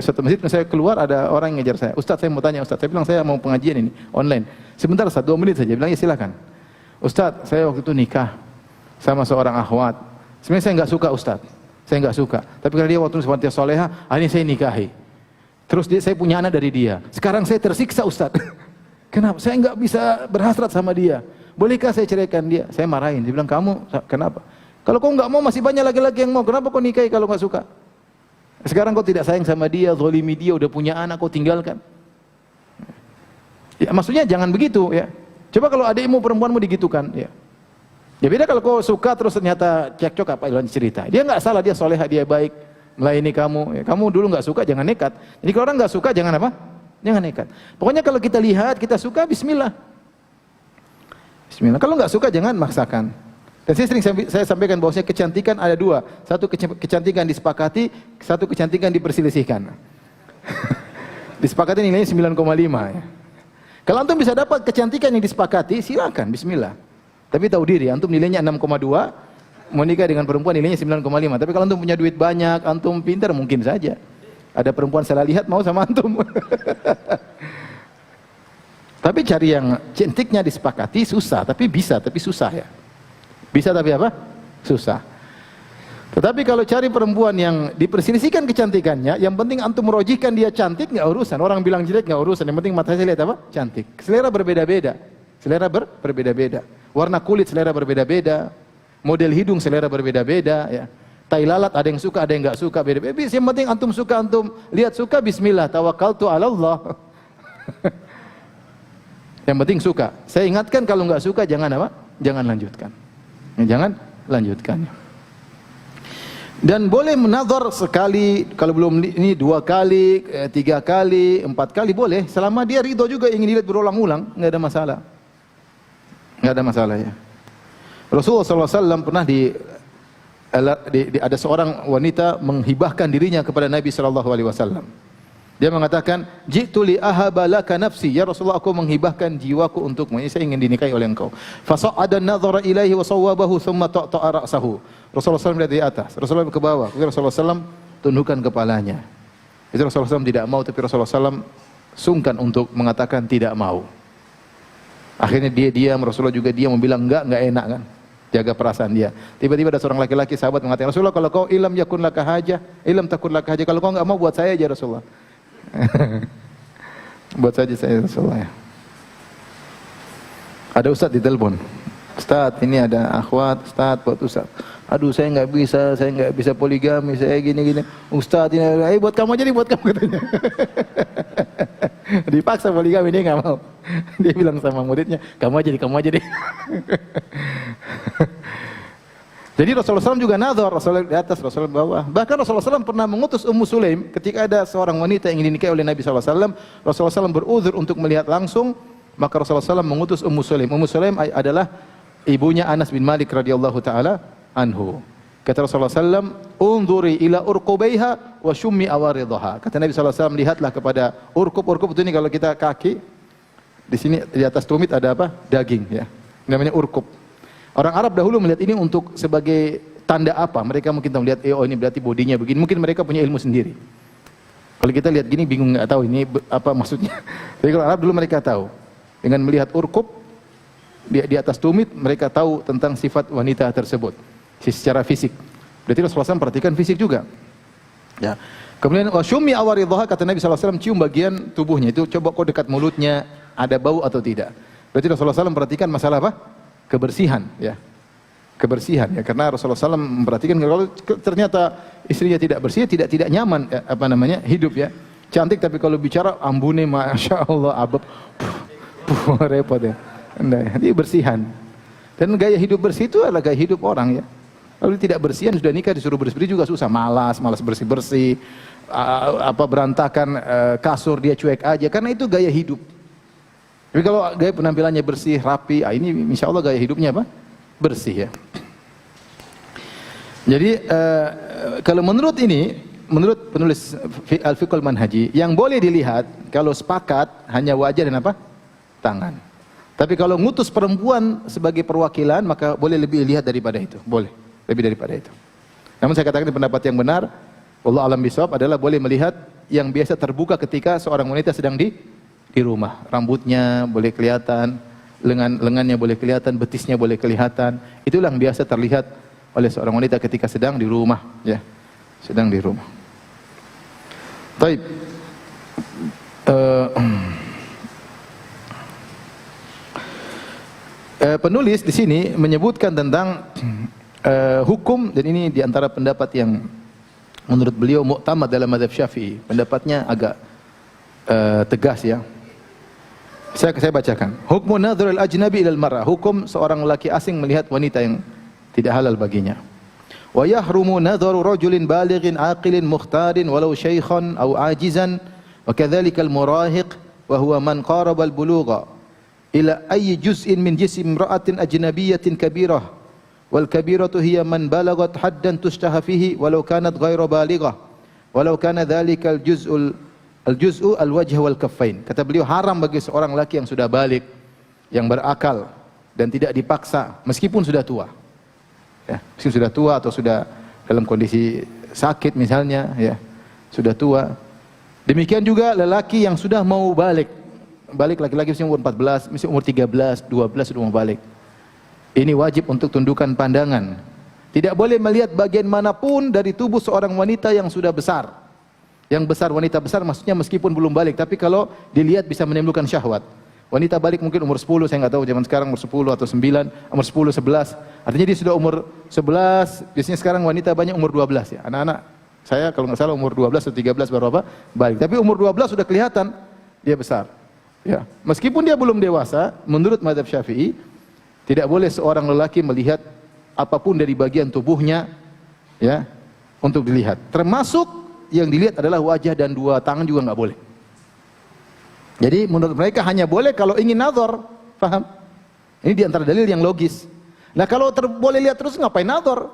suatu masjid saya keluar, ada orang yang ngejar saya. Ustaz, saya mau tanya Ustaz. Saya bilang saya mau pengajian ini online. Sebentar Ustaz, 2 menit saja. Bilang ya silakan. Ustaz, saya waktu itu nikah sama seorang akhwat. Sebenarnya saya nggak suka Ustaz. Saya nggak suka. Tapi karena dia waktu itu wanita soleha, akhirnya saya nikahi. Terus saya punya anak dari dia. Sekarang saya tersiksa Ustaz. Kenapa? Saya nggak bisa berhasrat sama dia. Bolehkah saya ceraikan dia? Saya marahin. Dia bilang, kamu kenapa? Kalau kau nggak mau, masih banyak laki-laki yang mau. Kenapa kau nikahi kalau nggak suka? Sekarang kau tidak sayang sama dia, zalimi dia, udah punya anak, kau tinggalkan. Ya, maksudnya jangan begitu ya. Coba kalau adikmu perempuanmu digitukan, ya. Ya beda kalau kau suka terus ternyata cekcok apa lain cerita. Dia nggak salah, dia soleha, dia baik, melayani kamu. Ya, kamu dulu nggak suka, jangan nekat. Jadi kalau orang nggak suka, jangan apa? Jangan nekat. Pokoknya kalau kita lihat, kita suka, Bismillah. Bismillah. Kalau nggak suka, jangan maksakan. Dan saya sampaikan bahwasanya kecantikan ada 2. Satu kecantikan disepakati, satu kecantikan diperselisihkan. Disepakati nilainya 9,5 ya. Kalau antum bisa dapat kecantikan yang disepakati, silakan, Bismillah. Tapi tahu diri, antum nilainya 6,2, mau nikah dengan perempuan nilainya 9,5. Tapi kalau antum punya duit banyak, antum pintar, mungkin saja ada perempuan salah lihat mau sama antum. Tapi cari yang cantiknya disepakati susah, tapi bisa, tapi susah ya. Bisa tapi apa? Susah. Tetapi kalau cari perempuan yang diperselisihkan kecantikannya, yang penting antum merojihkan dia cantik, nggak urusan. Orang bilang jelek nggak urusan. Yang penting mata saya lihat apa? Cantik. Selera berbeda-beda. Selera berbeda-beda. Warna kulit selera berbeda-beda. Model hidung selera berbeda-beda. Ya. Tai lalat ada yang suka, ada yang nggak suka. Beda-beda. Yang penting antum suka, antum lihat suka, Bismillah. Tawakkaltu ala Allah. Yang penting suka. Saya ingatkan kalau nggak suka jangan apa? Jangan lanjutkan. Ya, jangan lanjutkan. Dan boleh menazar sekali, kalau belum ini 2 kali, 3 kali, 4 kali boleh, selama dia ridho juga ingin dilihat berulang-ulang, nggak ada masalah. Nggak ada masalah ya. Rasulullah SAW pernah ada seorang wanita menghibahkan dirinya kepada Nabi SAW. Dia mengatakan, "Ji'tu li ahaba laka nafsi." Ya Rasulullah, aku menghibahkan jiwaku untukmu. Ini saya ingin dinikahi oleh engkau. Fa sa'ada an-nadhara ilaihi wa sawwabahu thumma ta'ta'a ra'sahu. Rasulullah SAW lihat di atas, Rasulullah ke bawah. Rasulullah SAW tundukkan kepalanya. Itu Rasulullah SAW tidak mau, tapi Rasulullah SAW sungkan untuk mengatakan tidak mau. Akhirnya dia diam, Rasulullah juga diam, bilang enggak enak kan. Jaga perasaan dia. Tiba-tiba ada seorang laki-laki sahabat mengatakan, "Rasulullah, kalau kau ilam yakun laka hajah, ilam takun laka hajah. Kalau kau enggak mau, buat saya aja Rasulullah." Buat saja saya Rasulullah ya. Ada ustaz di telepon. Ustaz, ini ada akhwat, ustaz, buat ustaz. Aduh, saya nggak bisa poligami, saya gini. Ustaz, ini, buat kamu aja nih, buat kamu katanya. Dipaksa poligami, dia nggak mau. Dia bilang sama muridnya, kamu aja deh. Jadi Rasulullah SAW juga nazar, Rasulullah di atas, Rasulullah di bawah. Bahkan Rasulullah SAW pernah mengutus Ummu Sulaim ketika ada seorang wanita yang ingin dinikahi oleh Nabi SAW. Rasulullah SAW beruzur untuk melihat langsung, maka Rasulullah SAW mengutus Ummu Sulaim. Ummu Sulaim adalah ibunya Anas bin Malik radhiyallahu taala anhu. Kata Rasulullah SAW, "Unzuri ila urqubaiha wa shummi awaridhaha." Kata Nabi SAW, lihatlah kepada urqub itu ini kalau kita kaki, di sini di atas tumit ada apa? Daging ya. Namanya urqub. Orang Arab dahulu melihat ini untuk sebagai tanda apa? Mereka mungkin tahu lihat, oh ini berarti bodinya begini. Mungkin mereka punya ilmu sendiri. Kalau kita lihat gini bingung nggak tahu ini apa maksudnya. Tapi kalau Arab dulu mereka tahu. Dengan melihat urqub di atas tumit, mereka tahu tentang sifat wanita tersebut secara fisik. Berarti Rasulullah SAW perhatikan fisik juga. Ya. Kemudian wasyumi awaridhaha, kata Nabi SAW, cium bagian tubuhnya itu, coba kau dekat mulutnya ada bau atau tidak. Berarti Rasulullah SAW perhatikan masalah apa? Kebersihan ya. Kebersihan ya, karena Rasulullah SAW memperhatikan kalau ternyata istrinya tidak bersih, tidak nyaman ya, hidup ya. Cantik tapi kalau bicara ambune masya Allah abab repot ya. Ini bersihan. Dan gaya hidup bersih itu adalah gaya hidup orang ya. Kalau tidak bersihan sudah nikah disuruh bersih juga susah, malas bersih-bersih, berantakan kasur dia cuek aja, karena itu gaya hidup. Tapi kalau gaya penampilannya bersih, rapi, ini insya Allah gaya hidupnya apa? Bersih ya. Jadi kalau menurut penulis Al-Fiqhul Manhaji, yang boleh dilihat kalau sepakat hanya wajah dan apa? Tangan. Tapi kalau ngutus perempuan sebagai perwakilan, maka boleh lebih lihat daripada itu. Boleh, lebih daripada itu. Namun saya katakan pendapat yang benar, wallahu a'lam bishawab, adalah boleh melihat yang biasa terbuka ketika seorang wanita sedang di rumah. Rambutnya boleh kelihatan, lengannya boleh kelihatan, betisnya boleh kelihatan. Itulah yang biasa terlihat oleh seorang wanita ketika sedang di rumah, ya. Sedang di rumah. Baik. Penulis di sini menyebutkan tentang hukum, dan ini di antara pendapat yang menurut beliau muktamad dalam mazhab Syafi'i. Pendapatnya agak tegas ya. Saya bacakan. Hukmun nadhrul ajnabi ilal mar'ah. Hukum seorang lelaki asing melihat wanita yang tidak halal baginya. Wa yahrumu nadharu rajulin balighin aqilin mukhtarin walau syaikhan aw ajizan wa kadzalika al murahiq wa huwa man qaraba al bulugha ila ayyi juz'in min jism imra'atin ajnabiyyatin kabirah wal kabiratu hiya man balagat haddan tushtaha fihi walau kanat ghairu balighah walau kana dhalika al juz'u al wajh wal kaffain. Kata beliau, haram bagi seorang laki yang sudah balik, yang berakal dan tidak dipaksa meskipun sudah tua. Ya, meskipun sudah tua atau sudah dalam kondisi sakit misalnya, ya, sudah tua. Demikian juga lelaki yang sudah mau balik laki-laki misalnya umur 14, misalnya umur 13, 12 sudah mau balik. Ini wajib untuk tundukkan pandangan. Tidak boleh melihat bagian manapun dari tubuh seorang wanita yang sudah besar. Yang besar, wanita besar maksudnya meskipun belum balik, tapi kalau dilihat bisa menimbulkan syahwat. Wanita balik mungkin umur 10, saya nggak tahu zaman sekarang umur 10 atau 9, umur 10, 11. Artinya dia sudah umur 11, biasanya sekarang wanita banyak umur 12 ya. Anak-anak saya kalau nggak salah umur 12 atau 13 baru apa? Balik. Tapi umur 12 sudah kelihatan dia besar. Ya, meskipun dia belum dewasa, menurut mazhab Syafi'i tidak boleh seorang lelaki melihat apapun dari bagian tubuhnya, ya, untuk dilihat. Termasuk yang dilihat adalah wajah dan dua tangan juga nggak boleh. Jadi menurut mereka hanya boleh kalau ingin nazar, paham? Ini di antara dalil yang logis. Nah kalau boleh lihat terus ngapain nazar?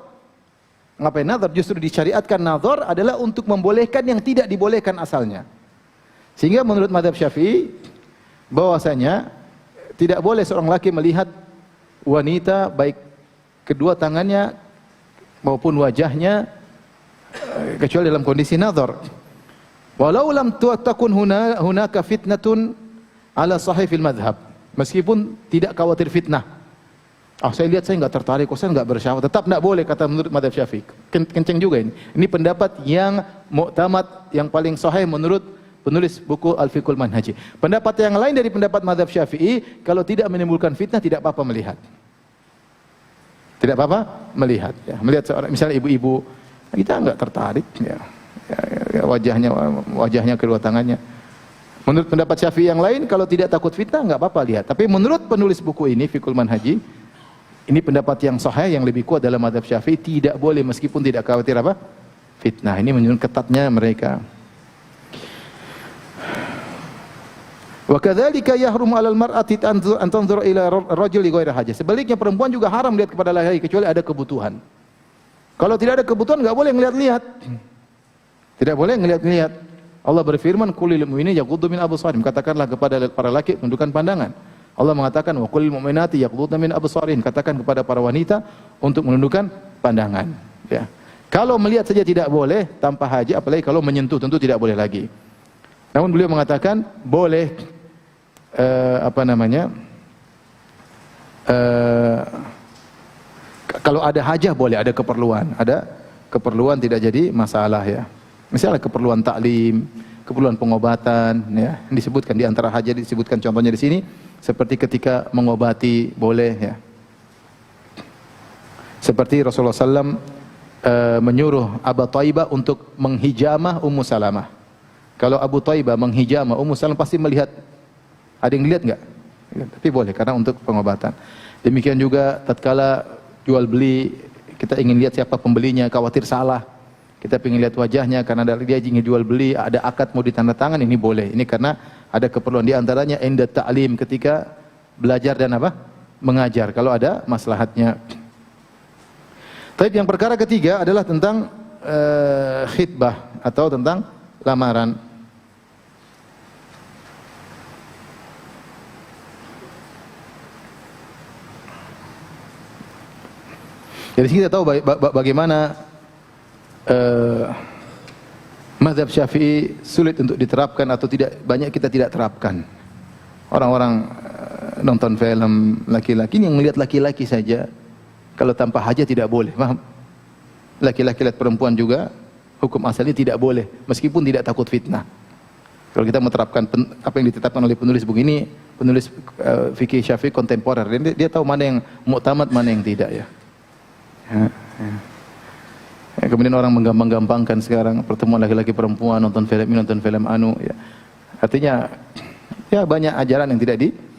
Ngapain nazar? Justru disyariatkan nazar adalah untuk membolehkan yang tidak dibolehkan asalnya. Sehingga menurut mazhab Syafi'i bahwasanya tidak boleh seorang laki melihat wanita baik kedua tangannya maupun wajahnya kecuali dalam kondisi nazar. Walau lam takun hunaka fitnatun ala sahifil madhab. Meskipun tidak khawatir fitnah. Saya lihat saya enggak tertarik, saya enggak bersyahwat, tetap enggak boleh kata menurut mazhab Syafi'i. Kenceng juga ini. Ini pendapat yang muktamad, yang paling sahih menurut penulis buku Al-Fiqhul Manhaji. Pendapat yang lain dari pendapat mazhab Syafi'i, kalau tidak menimbulkan fitnah tidak apa-apa melihat. Tidak apa-apa melihat, ya. Melihat seorang misalnya ibu-ibu, kita enggak tertarik, ya. Wajahnya kedua tangannya. Menurut pendapat Syafi'i yang lain, kalau tidak takut fitnah enggak apa-apa lihat. Tapi menurut penulis buku ini Fiqhul Manhaji, ini pendapat yang sahih yang lebih kuat dalam mazhab Syafi'i, tidak boleh meskipun tidak khawatir apa? Fitnah. Ini menunjukkan ketatnya mereka. Wa kadzalika yahrum 'alal mar'ati an tanzura ila rajuli ghairi hajah. Sebaliknya perempuan juga haram lihat kepada laki-laki kecuali ada kebutuhan. Kalau tidak ada kebutuhan enggak boleh ngelihat-lihat. Tidak boleh ngelihat-lihat. Allah berfirman, "Qul lil mu'minina yaghuddu min absarihim." Katakanlah kepada para laki tundukkan pandangan. Allah mengatakan, "Wa qul lil mu'minati yaghuddna min absarihim." Katakan kepada para wanita untuk menundukkan pandangan, ya. Kalau melihat saja tidak boleh tanpa hajat, apalagi kalau menyentuh tentu tidak boleh lagi. Namun beliau mengatakan boleh kalau ada hajah boleh, ada keperluan tidak jadi masalah, ya. Misalnya keperluan taklim, keperluan pengobatan, ya. Disebutkan di antara hajah, disebutkan contohnya di sini seperti ketika mengobati boleh, ya. Seperti Rasulullah SAW menyuruh Abu Thaibah untuk menghijamah Ummu Salamah. Kalau Abu Thaibah menghijamah Ummu Salamah pasti melihat. Ada yang dilihat enggak? Tapi boleh karena untuk pengobatan. Demikian juga tatkala jual beli, kita ingin lihat siapa pembelinya, khawatir salah. Kita ingin lihat wajahnya karena dia ingin jual beli, ada akad mau ditandatangan, ini boleh. Ini karena ada keperluan di antaranya inda ta'lim, ketika belajar dan apa? Mengajar kalau ada maslahatnya. Tapi yang perkara ketiga adalah tentang khitbah atau tentang lamaran. Jadi kita tahu bagaimana mazhab Syafi'i sulit untuk diterapkan atau tidak, banyak kita tidak terapkan. Orang-orang nonton film laki-laki yang melihat laki-laki saja, kalau tanpa hajat tidak boleh, paham? Laki-laki lihat perempuan juga, hukum asalnya tidak boleh, meskipun tidak takut fitnah. Kalau kita menerapkan apa yang ditetapkan oleh penulis buku ini, penulis fikih Syafi'i kontemporer, dia tahu mana yang muktamad, mana yang tidak ya. Kemudian orang menggampang-gampangkan sekarang pertemuan laki-laki perempuan, nonton film ini, nonton film anu ya. Artinya ya banyak ajaran yang tidak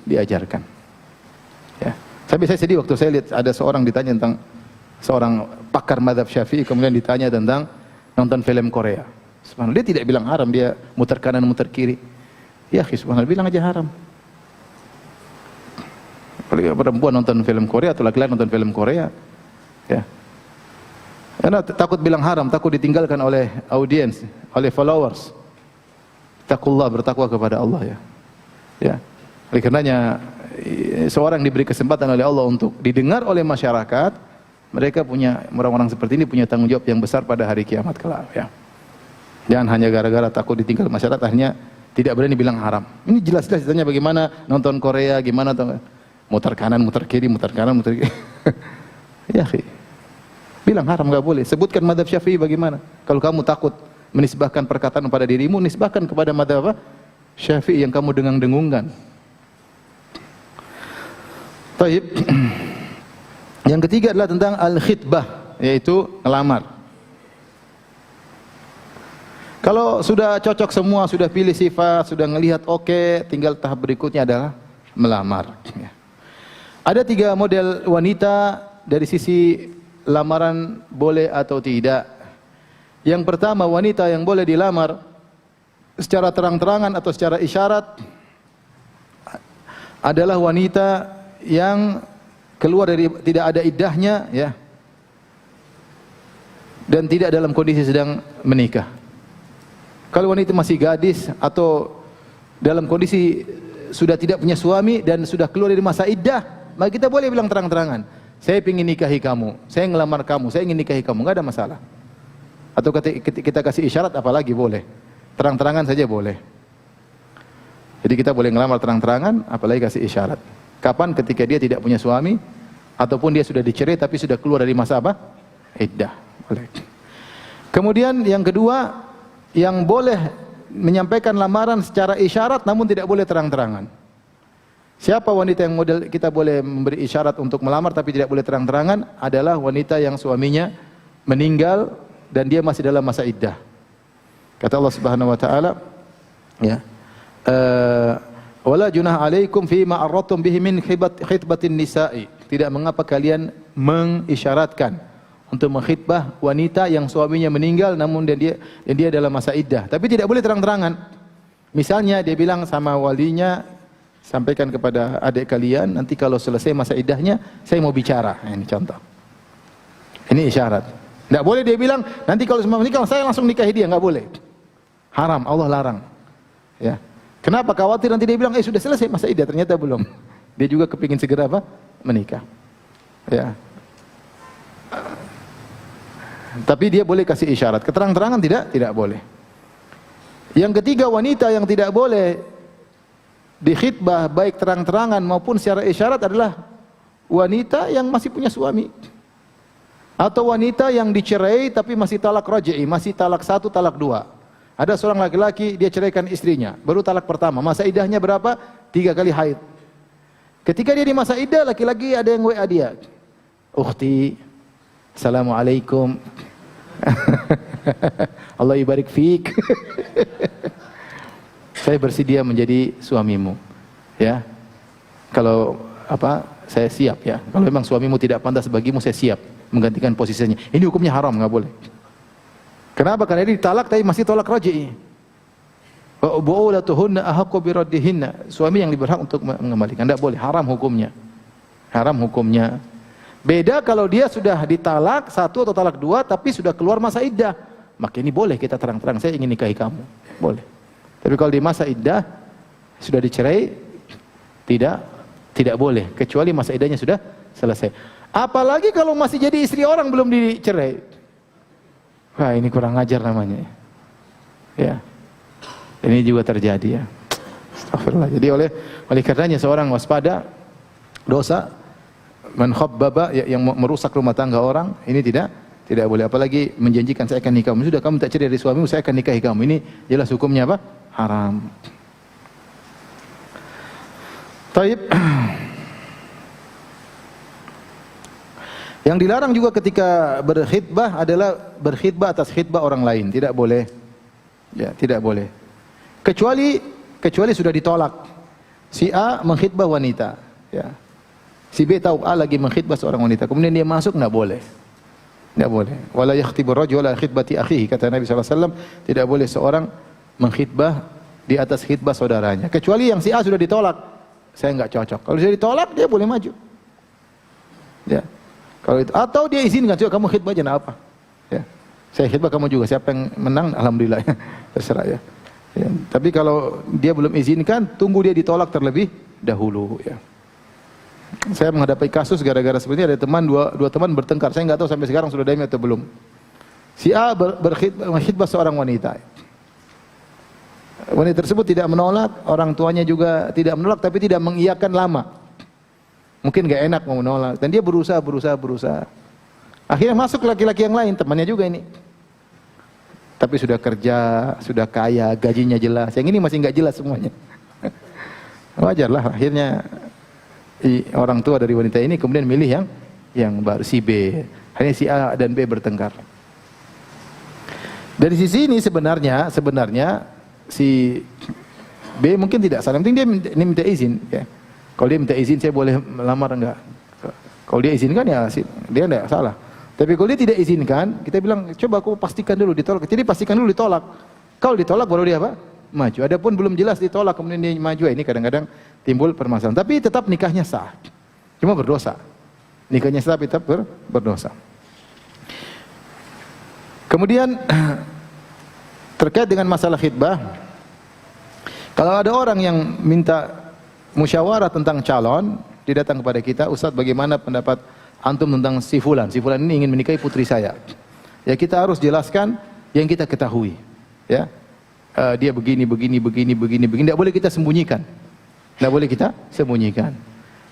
diajarkan. Ya. Tapi saya sedih waktu saya lihat ada seorang ditanya tentang seorang pakar mazhab Syafi'i, kemudian ditanya tentang nonton film Korea. Subhanallah, dia tidak bilang haram, dia muter kanan muter kiri. Ya, subhanallah, bilang aja haram. Apalagi perempuan nonton film Korea atau laki-laki nonton film Korea. Ya. Karena takut bilang haram, takut ditinggalkan oleh audiens, oleh followers. Taqullah, bertakwa kepada Allah ya. Ya. Oleh karenanya seorang diberi kesempatan oleh Allah untuk didengar oleh masyarakat, mereka punya, orang-orang seperti ini punya tanggung jawab yang besar pada hari kiamat kelak ya. Jangan hanya gara-gara takut ditinggal masyarakat akhirnya tidak berani bilang haram. Ini jelas-jelas ditanya bagaimana nonton Korea, gimana muter kanan, muter kiri, muter kanan, muter kiri. Ya, bilang haram enggak boleh. Sebutkan mazhab Syafi'i bagaimana. Kalau kamu takut menisbahkan perkataan pada dirimu, nisbahkan kepada mazhab apa? Syafi'i yang kamu dengung-dengungkan. Baik. Yang ketiga adalah tentang al-khitbah, yaitu ngelamar. Kalau sudah cocok semua, sudah pilih sifat, sudah ngelihat oke, tinggal tahap berikutnya adalah melamar. Ada 3 model wanita dari sisi lamaran boleh atau tidak. Yang pertama, wanita yang boleh dilamar secara terang-terangan atau secara isyarat adalah wanita yang keluar dari, tidak ada iddahnya ya, dan tidak dalam kondisi sedang menikah. Kalau wanita masih gadis atau dalam kondisi sudah tidak punya suami dan sudah keluar dari masa iddah, maka kita boleh bilang terang-terangan, saya ingin nikahi kamu, saya ngelamar kamu, saya ingin nikahi kamu, enggak ada masalah. Atau kita kasih isyarat apalagi boleh. Terang-terangan saja boleh. Jadi kita boleh ngelamar terang-terangan, apalagi kasih isyarat. Kapan? Ketika dia tidak punya suami ataupun dia sudah dicerai tapi sudah keluar dari masa apa? Iddah. Boleh. Kemudian yang kedua, yang boleh menyampaikan lamaran secara isyarat namun tidak boleh terang-terangan. Siapa wanita yang model kita boleh memberi isyarat untuk melamar tapi tidak boleh terang-terangan? Adalah wanita yang suaminya meninggal dan dia masih dalam masa iddah. Kata Allah Subhanahu wa taala, ya. Wala junah alaikum fima arradtum bihi min khitbatin nisa'i. Tidak mengapa kalian mengisyaratkan untuk mengkhitbah wanita yang suaminya meninggal namun dan dia dalam masa iddah. Tapi tidak boleh terang-terangan. Misalnya dia bilang sama walinya, sampaikan kepada adik kalian, nanti kalau selesai masa iddahnya, saya mau bicara. Ini contoh. Ini isyarat. Tidak boleh dia bilang, nanti kalau semua menikah, saya langsung nikahi dia. Enggak boleh. Haram, Allah larang. Ya. Kenapa? Khawatir nanti dia bilang, sudah selesai masa iddah, ternyata belum. Dia juga kepingin segera apa? Menikah. Ya. Tapi dia boleh kasih isyarat. Keterang-terangan tidak boleh. Yang ketiga, wanita yang tidak boleh dikhitbah baik terang-terangan maupun secara isyarat adalah wanita yang masih punya suami atau wanita yang dicerai tapi masih talak raj'i, masih talak 1, talak 2. Ada seorang laki-laki dia ceraikan istrinya, baru talak pertama, masa iddahnya berapa? 3 kali haid. Ketika dia di masa iddah, laki-laki ada yang WA dia, ukhti, assalamualaikum, Allah ibarik fiik. Saya bersedia menjadi suamimu, ya. Kalau apa, saya siap ya. Kalau memang suamimu tidak pantas bagimu, saya siap menggantikan posisinya. Ini hukumnya haram, nggak boleh. Kenapa? Karena dia ditalak tapi masih tolak raj'i. Wa bu'ulatuhunna ahaqqu biraddihinna. Suami yang berhak untuk mengembalikan. Tidak boleh, haram hukumnya. Haram hukumnya. Beda kalau dia sudah ditalak satu atau talak dua tapi sudah keluar masa iddah. Maka ini boleh kita terang-terang, saya ingin nikahi kamu. Boleh. Tapi kalau di masa iddah sudah dicerai, tidak boleh. Kecuali masa iddahnya sudah selesai. Apalagi kalau masih jadi istri orang belum dicerai. Wah, ini kurang ajar namanya. Ya. Ini juga terjadi ya. Astagfirullah. Jadi oleh karenanya seorang waspada dosa man khabbaba yang merusak rumah tangga orang, ini tidak boleh. Apalagi menjanjikan saya akan nikah. Sudah kamu tak cerai dari suamimu, saya akan nikahi kamu. Ini jelas hukumnya apa? Haram. Taib. Yang dilarang juga ketika berkhitbah adalah berkhitbah atas khitbah orang lain. Tidak boleh. Ya, tidak boleh. Kecuali sudah ditolak. Si A mengkhitbah wanita, ya. Si B tahu A lagi mengkhitbah seorang wanita, kemudian dia masuk, enggak boleh. Tidak boleh. Wala yakhtibu rajul ala khitbati akhihi, kata Nabi SAW, tidak boleh seorang mengkhitbah di atas khitbah saudaranya. Kecuali yang si A sudah ditolak, saya enggak cocok. Kalau sudah ditolak, dia boleh maju. Ya. Kalau itu, atau dia izinkan, coba kamu khitbah aja, apa? Ya. Saya khitbah, kamu juga. Siapa yang menang, alhamdulillah. Ya. Terserah ya. Ya. Tapi kalau dia belum izinkan, tunggu dia ditolak terlebih dahulu. Ya. Saya menghadapi kasus gara-gara sebenarnya ada teman dua teman bertengkar. Saya nggak tahu sampai sekarang sudah damai atau belum. Si A berkhitbah seorang wanita. Wanita tersebut tidak menolak, orang tuanya juga tidak menolak, tapi tidak mengiyakan lama. Mungkin nggak enak mau menolak, dan dia berusaha. Akhirnya masuk laki-laki yang lain, temannya juga ini. Tapi sudah kerja, sudah kaya, gajinya jelas. Yang ini masih nggak jelas semuanya. Wajarlah, akhirnya orang tua dari wanita ini kemudian milih yang baru, si B. Hanya si A dan B bertengkar. Dari sisi ini sebenarnya si B mungkin tidak salah. Penting dia minta izin. Ya. Kalau dia minta izin, saya boleh melamar enggak? Kalau dia izinkan ya dia enggak salah. Tapi kalau dia tidak izinkan, kita bilang coba aku pastikan dulu ditolak. Jadi pastikan dulu ditolak. Kalau ditolak baru dia apa? Maju. Adapun belum jelas ditolak kemudian dia maju, ini kadang-kadang timbul permasalahan. Tapi tetap nikahnya sah. Cuma berdosa. Nikahnya sah tetap berdosa. Kemudian terkait dengan masalah khitbah, kalau ada orang yang minta musyawarah tentang calon, dia datang kepada kita, Ustaz bagaimana pendapat antum tentang si fulan? Si fulan ini ingin menikahi putri saya. Ya kita harus jelaskan yang kita ketahui. Ya. Dia begini. Tidak boleh kita sembunyikan. Tidak boleh kita sembunyikan.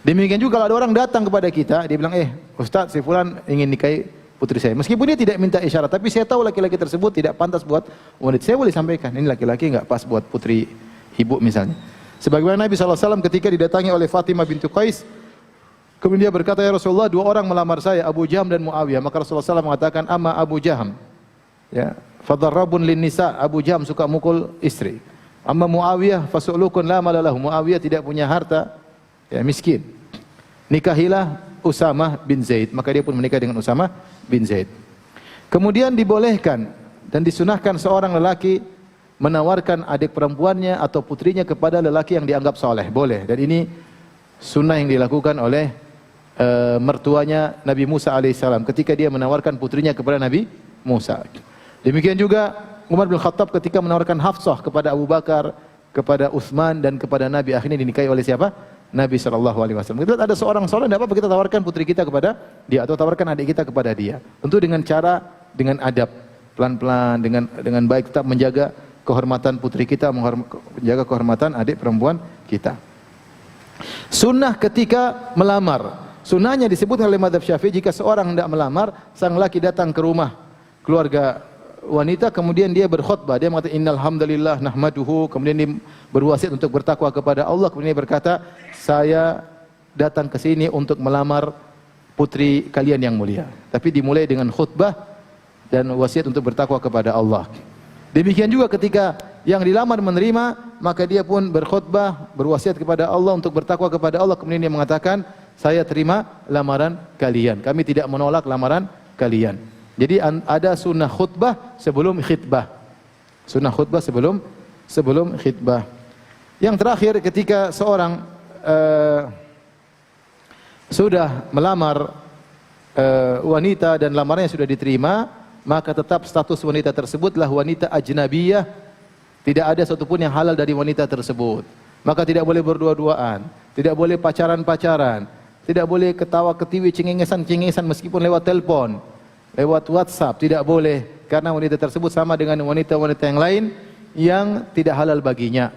Demikian juga kalau ada orang datang kepada kita, dia bilang, Ustaz, si fulan ingin nikahi putri saya. Meskipun dia tidak minta isyarat, tapi saya tahu laki-laki tersebut tidak pantas buat wanita. Saya boleh sampaikan, ini laki-laki enggak pas buat putri ibu misalnya. Sebagaimana Nabi SAW ketika didatangi oleh Fatimah bintu Qais, kemudian dia berkata, ya Rasulullah, dua orang melamar saya, Abu Jaham dan Muawiyah. Maka Rasulullah SAW mengatakan, amma Abu Jaham. Ya. Fadarrabun lin nisa, Abu Jaham suka mukul istri. Amma Muawiyah fasulukun la malalahu, Muawiyah tidak punya harta, ya miskin. Nikahilah Usamah bin Zaid, maka dia pun menikah dengan Usamah bin Zaid. Kemudian dibolehkan dan disunahkan seorang lelaki menawarkan adik perempuannya atau putrinya kepada lelaki yang dianggap soleh, boleh. Dan ini sunnah yang dilakukan oleh mertuanya Nabi Musa alaihissalam ketika dia menawarkan putrinya kepada Nabi Musa. Demikian juga Umar bin Khattab ketika menawarkan Hafsah kepada Abu Bakar, kepada Utsman dan kepada Nabi, akhirnya dinikahi oleh siapa? Nabi SAW. Kita ada seorang soleh, tidak apa-apa kita tawarkan putri kita kepada dia atau tawarkan adik kita kepada dia. Tentu dengan cara, dengan adab, pelan-pelan, dengan baik, tetap menjaga kehormatan putri kita, menjaga kehormatan adik perempuan kita. Sunnah ketika melamar. Sunnahnya disebutkan oleh mazhab Syafi'i, jika seorang hendak melamar, sang laki datang ke rumah keluarga wanita, kemudian dia berkhutbah, dia mengatakan innal hamdalillah nahmaduhu, kemudian dia berwasiat untuk bertakwa kepada Allah, kemudian dia berkata, saya datang ke sini untuk melamar putri kalian yang mulia. Tapi dimulai dengan khutbah dan wasiat untuk bertakwa kepada Allah. Demikian juga ketika yang dilamar menerima, maka dia pun berkhutbah, berwasiat kepada Allah untuk bertakwa kepada Allah, kemudian dia mengatakan, saya terima lamaran kalian, kami tidak menolak lamaran kalian. Jadi ada sunnah khutbah sebelum khitbah. Sunnah khutbah sebelum sebelum khitbah. Yang terakhir, ketika seorang sudah melamar wanita dan lamarannya sudah diterima, maka tetap status wanita tersebutlah wanita ajnabiyah. Tidak ada satupun yang halal dari wanita tersebut. Maka tidak boleh berdua-duaan, tidak boleh pacaran-pacaran, tidak boleh ketawa-ketiwi, cengengesan-cengengesan meskipun lewat telepon, lewat WhatsApp, tidak boleh, karena wanita tersebut sama dengan wanita-wanita yang lain yang tidak halal baginya,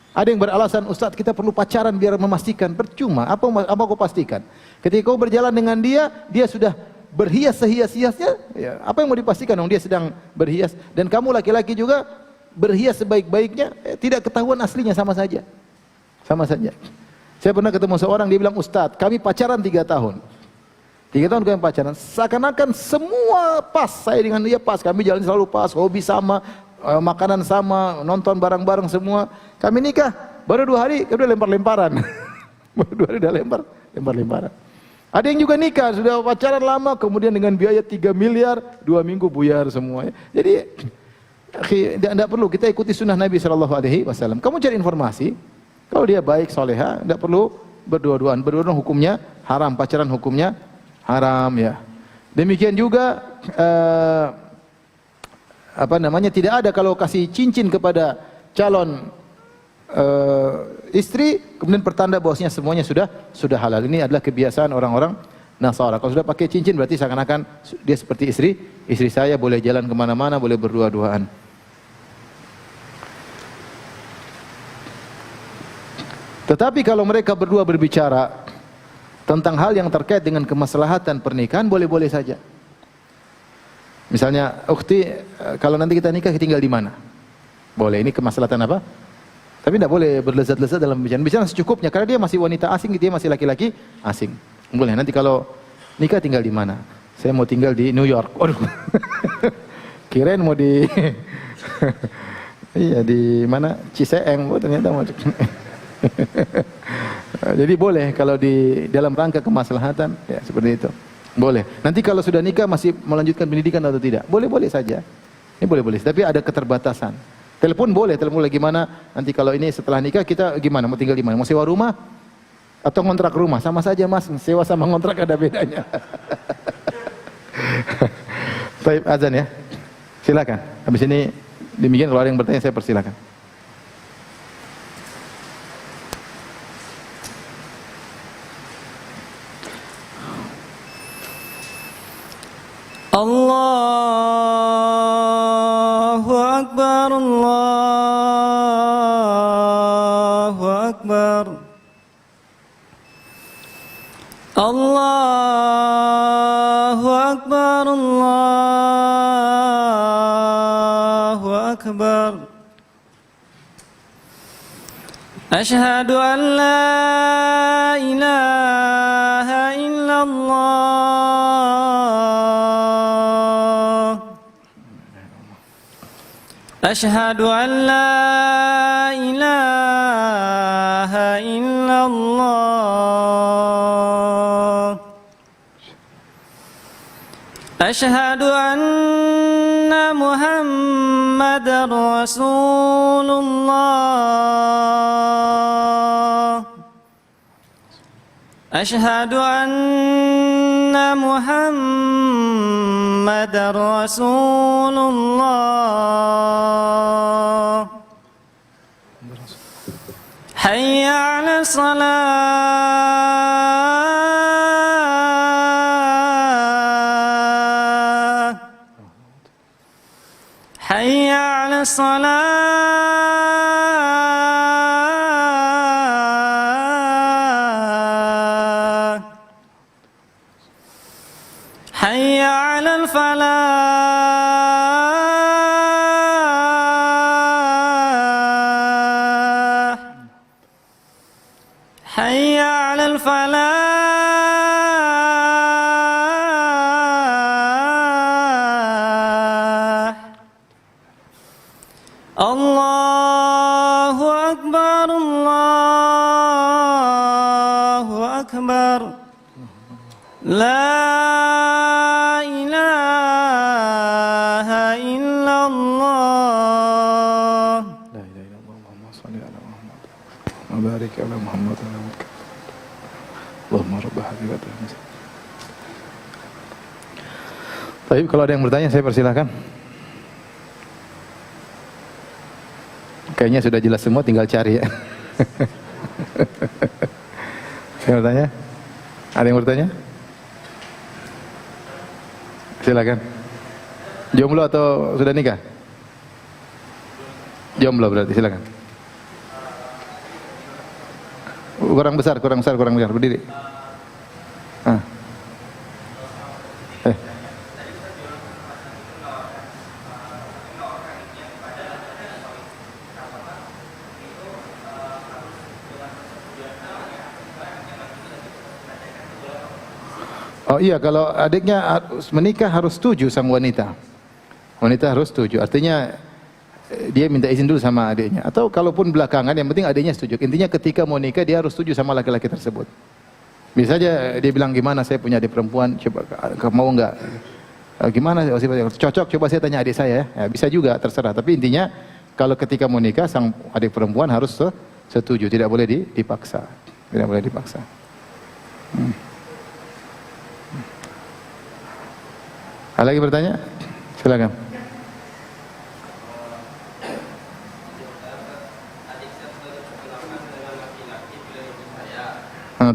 Ada yang beralasan, Ustaz, kita perlu pacaran biar memastikan. Percuma, apa kau pastikan? Ketika kau berjalan dengan dia, dia sudah berhias sehias-hiasnya, ya, apa yang mau dipastikan dong? Dia sedang berhias, dan kamu laki-laki juga berhias sebaik-baiknya, tidak ketahuan aslinya, sama saja. Saya pernah ketemu seorang, dia bilang, Ustaz, kami pacaran 3 tahun. 3 tahun kami pacaran, seakan-akan semua pas, saya dengan dia pas, kami jalan selalu pas, hobi sama, makanan sama, nonton bareng-bareng semua. Kami nikah, baru 2 hari, udah lempar-lemparan. Baru 2 hari udah lempar-lemparan. Ada yang juga nikah, sudah pacaran lama, kemudian dengan biaya 3 miliar, 2 minggu buyar semua. Jadi, tidak perlu, kita ikuti sunnah Nabi SAW. Kamu cari informasi, kalau dia baik, soleha, tidak perlu berdua-duaan. Berdua-duaan hukumnya haram, pacaran hukumnya haram, ya. Demikian juga tidak ada kalau kasih cincin kepada calon istri kemudian pertanda bahwasanya semuanya sudah halal. Ini adalah kebiasaan orang-orang Nasara. Kalau sudah pakai cincin berarti seakan-akan dia seperti istri saya, boleh jalan kemana-mana, boleh berdua-duaan. Tetapi kalau mereka berdua berbicara tentang hal yang terkait dengan kemaslahatan pernikahan, boleh-boleh saja. Misalnya, ukhti, kalau nanti kita nikah, tinggal di mana? Boleh, ini kemaslahatan apa? Tapi tidak boleh berlezat-lezat dalam pembicaraan. Bicara secukupnya, karena dia masih wanita asing, dia masih laki-laki asing. Boleh, nanti kalau nikah tinggal di mana? Saya mau tinggal di New York. Waduh. Kirain mau di iya, di mana? Ciseeng, ternyata mau. Jadi boleh kalau di dalam rangka kemaslahatan, ya seperti itu. Boleh. Nanti kalau sudah nikah masih melanjutkan pendidikan atau tidak? Boleh-boleh saja. Ini boleh-boleh, tapi ada keterbatasan. Telepon boleh, telepon lagi gimana? Nanti kalau ini setelah nikah kita gimana? Mau tinggal di mana? Mau sewa rumah atau ngontrak rumah? Sama saja, Mas. Sewa sama ngontrak ada bedanya. Baik, azan ya. Silakan. Habis ini demikian, kalau ada yang bertanya saya persilakan. Allahu Akbar, Allahu Akbar, Allahu Akbar, Allahu Akbar. Asyhadu an la ilaha illallah. Asyhadu an la ilaha illallah. Asyhadu anna Muhammadar Rasulullah. Asyhadu anna Muhammadar Rasulullah. Hayya 'ala salah. Hayya 'ala salah. Hayya 'alal falah. Hayya 'alal falah. Allahu Akbar, Allahu Akbar. La ilaha illallah. Tapi kalau ada yang bertanya saya persilahkan. Kayaknya sudah jelas semua, tinggal cari ya. Saya bertanya? Ada yang bertanya? Silakan. Jomblo atau sudah nikah? Jomblo berarti, silakan. Kurang besar, berdiri. Ah. Oh iya, kalau adiknya menikah harus setuju sama wanita. Wanita harus setuju. Artinya dia minta izin dulu sama adiknya. Atau kalaupun belakangan, yang penting adiknya setuju. Intinya ketika mau nikah dia harus setuju sama laki-laki tersebut. Bisa aja dia bilang, gimana saya punya adik perempuan, coba mau enggak? Gimana cocok? Coba saya tanya adik saya ya. Ya bisa juga, terserah. Tapi intinya kalau ketika mau nikah sang adik perempuan harus setuju, tidak boleh dipaksa. Tidak boleh dipaksa. Ada lagi bertanya? Silakan.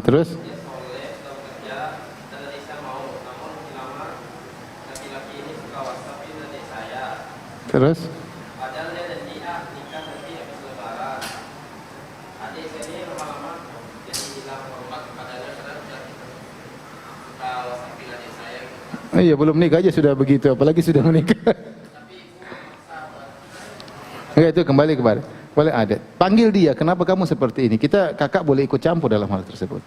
Terus? Terus? Oh iya, belum nikah aja sudah begitu, apalagi sudah menikah. Enggak, itu kembali kepada adat. Panggil dia, kenapa kamu seperti ini? Kakak boleh ikut campur dalam hal tersebut.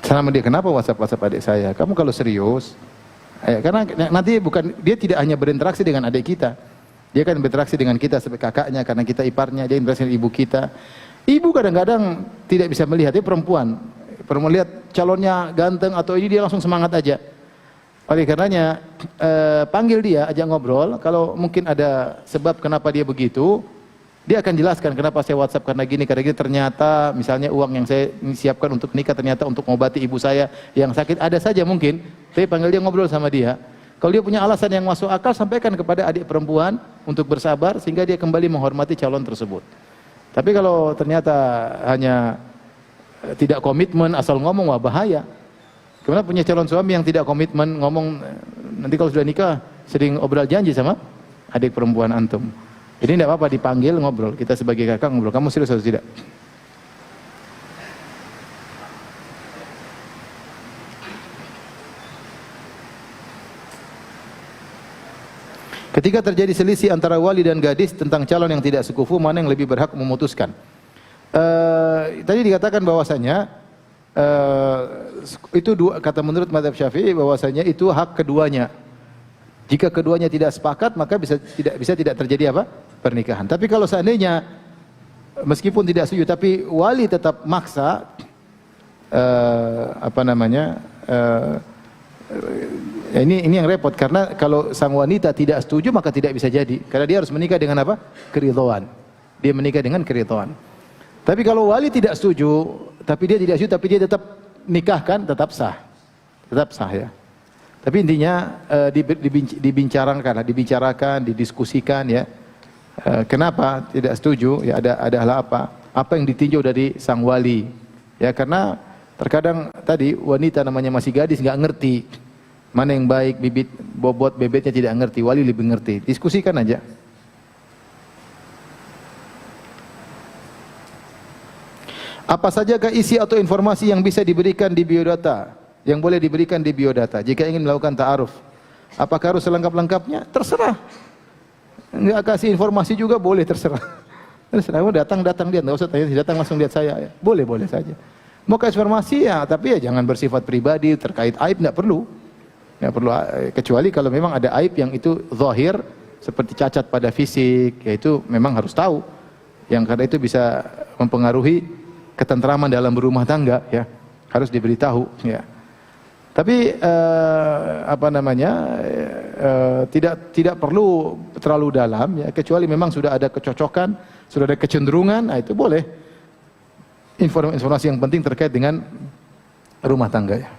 Sama dia, kenapa WhatsApp adik saya? Kamu kalau serius, karena nanti dia tidak hanya berinteraksi dengan adik kita, dia kan berinteraksi dengan kita sebagai kakaknya, karena kita iparnya, dia interaksi dengan ibu kita. Ibu kadang-kadang tidak bisa melihat, dia perempuan lihat calonnya ganteng atau ini dia langsung semangat aja. Oleh karenanya panggil dia, ajak ngobrol. Kalau mungkin ada sebab kenapa dia begitu, dia akan jelaskan kenapa saya WhatsApp karena gini. Ternyata misalnya uang yang saya siapkan untuk nikah ternyata untuk mengobati ibu saya yang sakit. Ada saja mungkin. Tapi panggil dia, ngobrol sama dia. Kalau dia punya alasan yang masuk akal, sampaikan kepada adik perempuan untuk bersabar sehingga dia kembali menghormati calon tersebut. Tapi kalau ternyata hanya tidak komitmen asal ngomong, wah bahaya. Kemudian punya calon suami yang tidak komitmen, ngomong nanti kalau sudah nikah sering obrol janji sama adik perempuan antum. Jadi tidak apa-apa dipanggil ngobrol. Kita sebagai kakak ngobrol, kamu serius atau tidak? Ketika terjadi selisih antara wali dan gadis tentang calon yang tidak sekufu, mana yang lebih berhak memutuskan? Tadi dikatakan bahwasanya itu kata menurut mazhab Syafi'i bahwasanya itu hak keduanya. Jika keduanya tidak sepakat maka bisa tidak terjadi apa? Pernikahan. Tapi kalau seandainya meskipun tidak setuju tapi wali tetap maksa ini yang repot karena kalau sang wanita tidak setuju maka tidak bisa jadi karena dia harus menikah dengan apa? Keridhaan. Dia menikah dengan keridhaan. Tapi kalau wali tidak setuju, tapi dia tetap nikahkan, tetap sah ya. Tapi intinya dibicarakan, didiskusikan ya. Kenapa tidak setuju? Ya ada hal apa? Apa yang ditinjau dari sang wali? Ya karena terkadang tadi wanita namanya masih gadis nggak ngerti mana yang baik, bobot bebeknya tidak ngerti, wali lebih ngerti. Diskusikan aja. Apa sajakah isi atau informasi yang bisa diberikan di biodata? Yang boleh diberikan di biodata jika ingin melakukan ta'aruf? Apakah harus selengkap-lengkapnya? Terserah. Enggak kasih informasi juga boleh, terserah. Terserah, datang dia, enggak usah tanya, datang langsung lihat saya. Ya. Boleh saja. Mau kasih informasi ya, tapi ya jangan bersifat pribadi terkait aib, enggak perlu. Enggak perlu, kecuali kalau memang ada aib yang itu zahir seperti cacat pada fisik, yaitu memang harus tahu. Yang karena itu bisa mempengaruhi ketentraman dalam berumah tangga ya, harus diberitahu ya. Tapi tidak perlu terlalu dalam ya, kecuali memang sudah ada kecocokan, sudah ada kecenderungan, nah itu boleh. Informasi yang penting terkait dengan rumah tangga ya.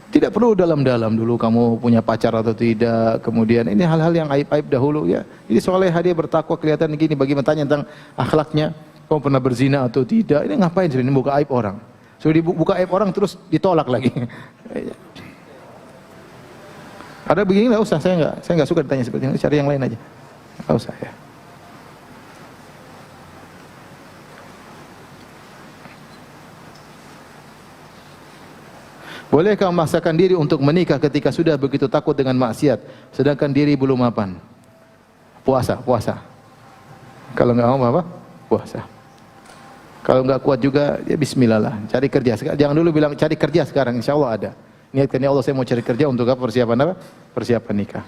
Tidak perlu dalam-dalam dulu kamu punya pacar atau tidak. Kemudian ini hal-hal yang aib-aib dahulu ya. Ini solehah dia bertakwa kelihatan begini. Bagi bertanya tentang akhlaknya, kamu pernah berzina atau tidak? Ini ngapain sih? Ini buka aib orang. So dibuka aib orang terus ditolak lagi. Ada begini nggak usah. Saya nggak suka ditanya seperti ini. Cari yang lain aja. Nggak usah ya. Bolehkah memaksakan diri untuk menikah ketika sudah begitu takut dengan maksiat, sedangkan diri belum mapan? Puasa. Kalau nggak mau apa? Puasa. Kalau nggak kuat juga, ya bismillah lah. Cari kerja. Jangan dulu bilang cari kerja sekarang, insya Allah ada. Niatkan ya Allah saya mau cari kerja untuk apa? Persiapan apa? Persiapan nikah.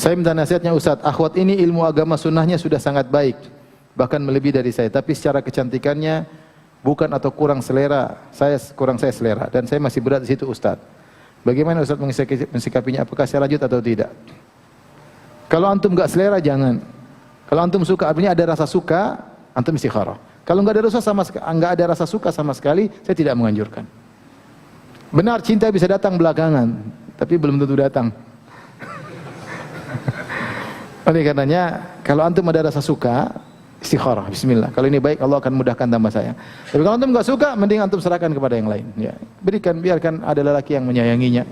Saya minta nasihatnya Ustaz, akhwat ini ilmu agama sunnahnya sudah sangat baik, bahkan melebihi dari saya, tapi secara kecantikannya bukan atau kurang selera, kurang saya selera, dan saya masih berat di situ Ustaz. Bagaimana Ustaz mensikapinya, apakah saya lanjut atau tidak? Kalau antum enggak selera jangan. Kalau antum suka, artinya ada rasa suka, antum istikharah. Kalau enggak ada rasa suka sama sekali, saya tidak menganjurkan. Benar cinta bisa datang belakangan, tapi belum tentu datang. Oleh karenanya, kalau antum ada rasa suka, istikharah, bismillah. Kalau ini baik, Allah akan mudahkan tambah sayang. Tapi kalau antum enggak suka, mending antum serahkan kepada yang lain. Ya. Biarkan ada lelaki yang menyayanginya.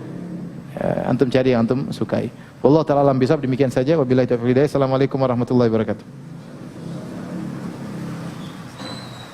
Antum cari yang antum sukai. Wallahu ta'ala alam bisawab, demikian saja. Wabillahi taufiq wal hidayah. Assalamualaikum warahmatullahi wabarakatuh.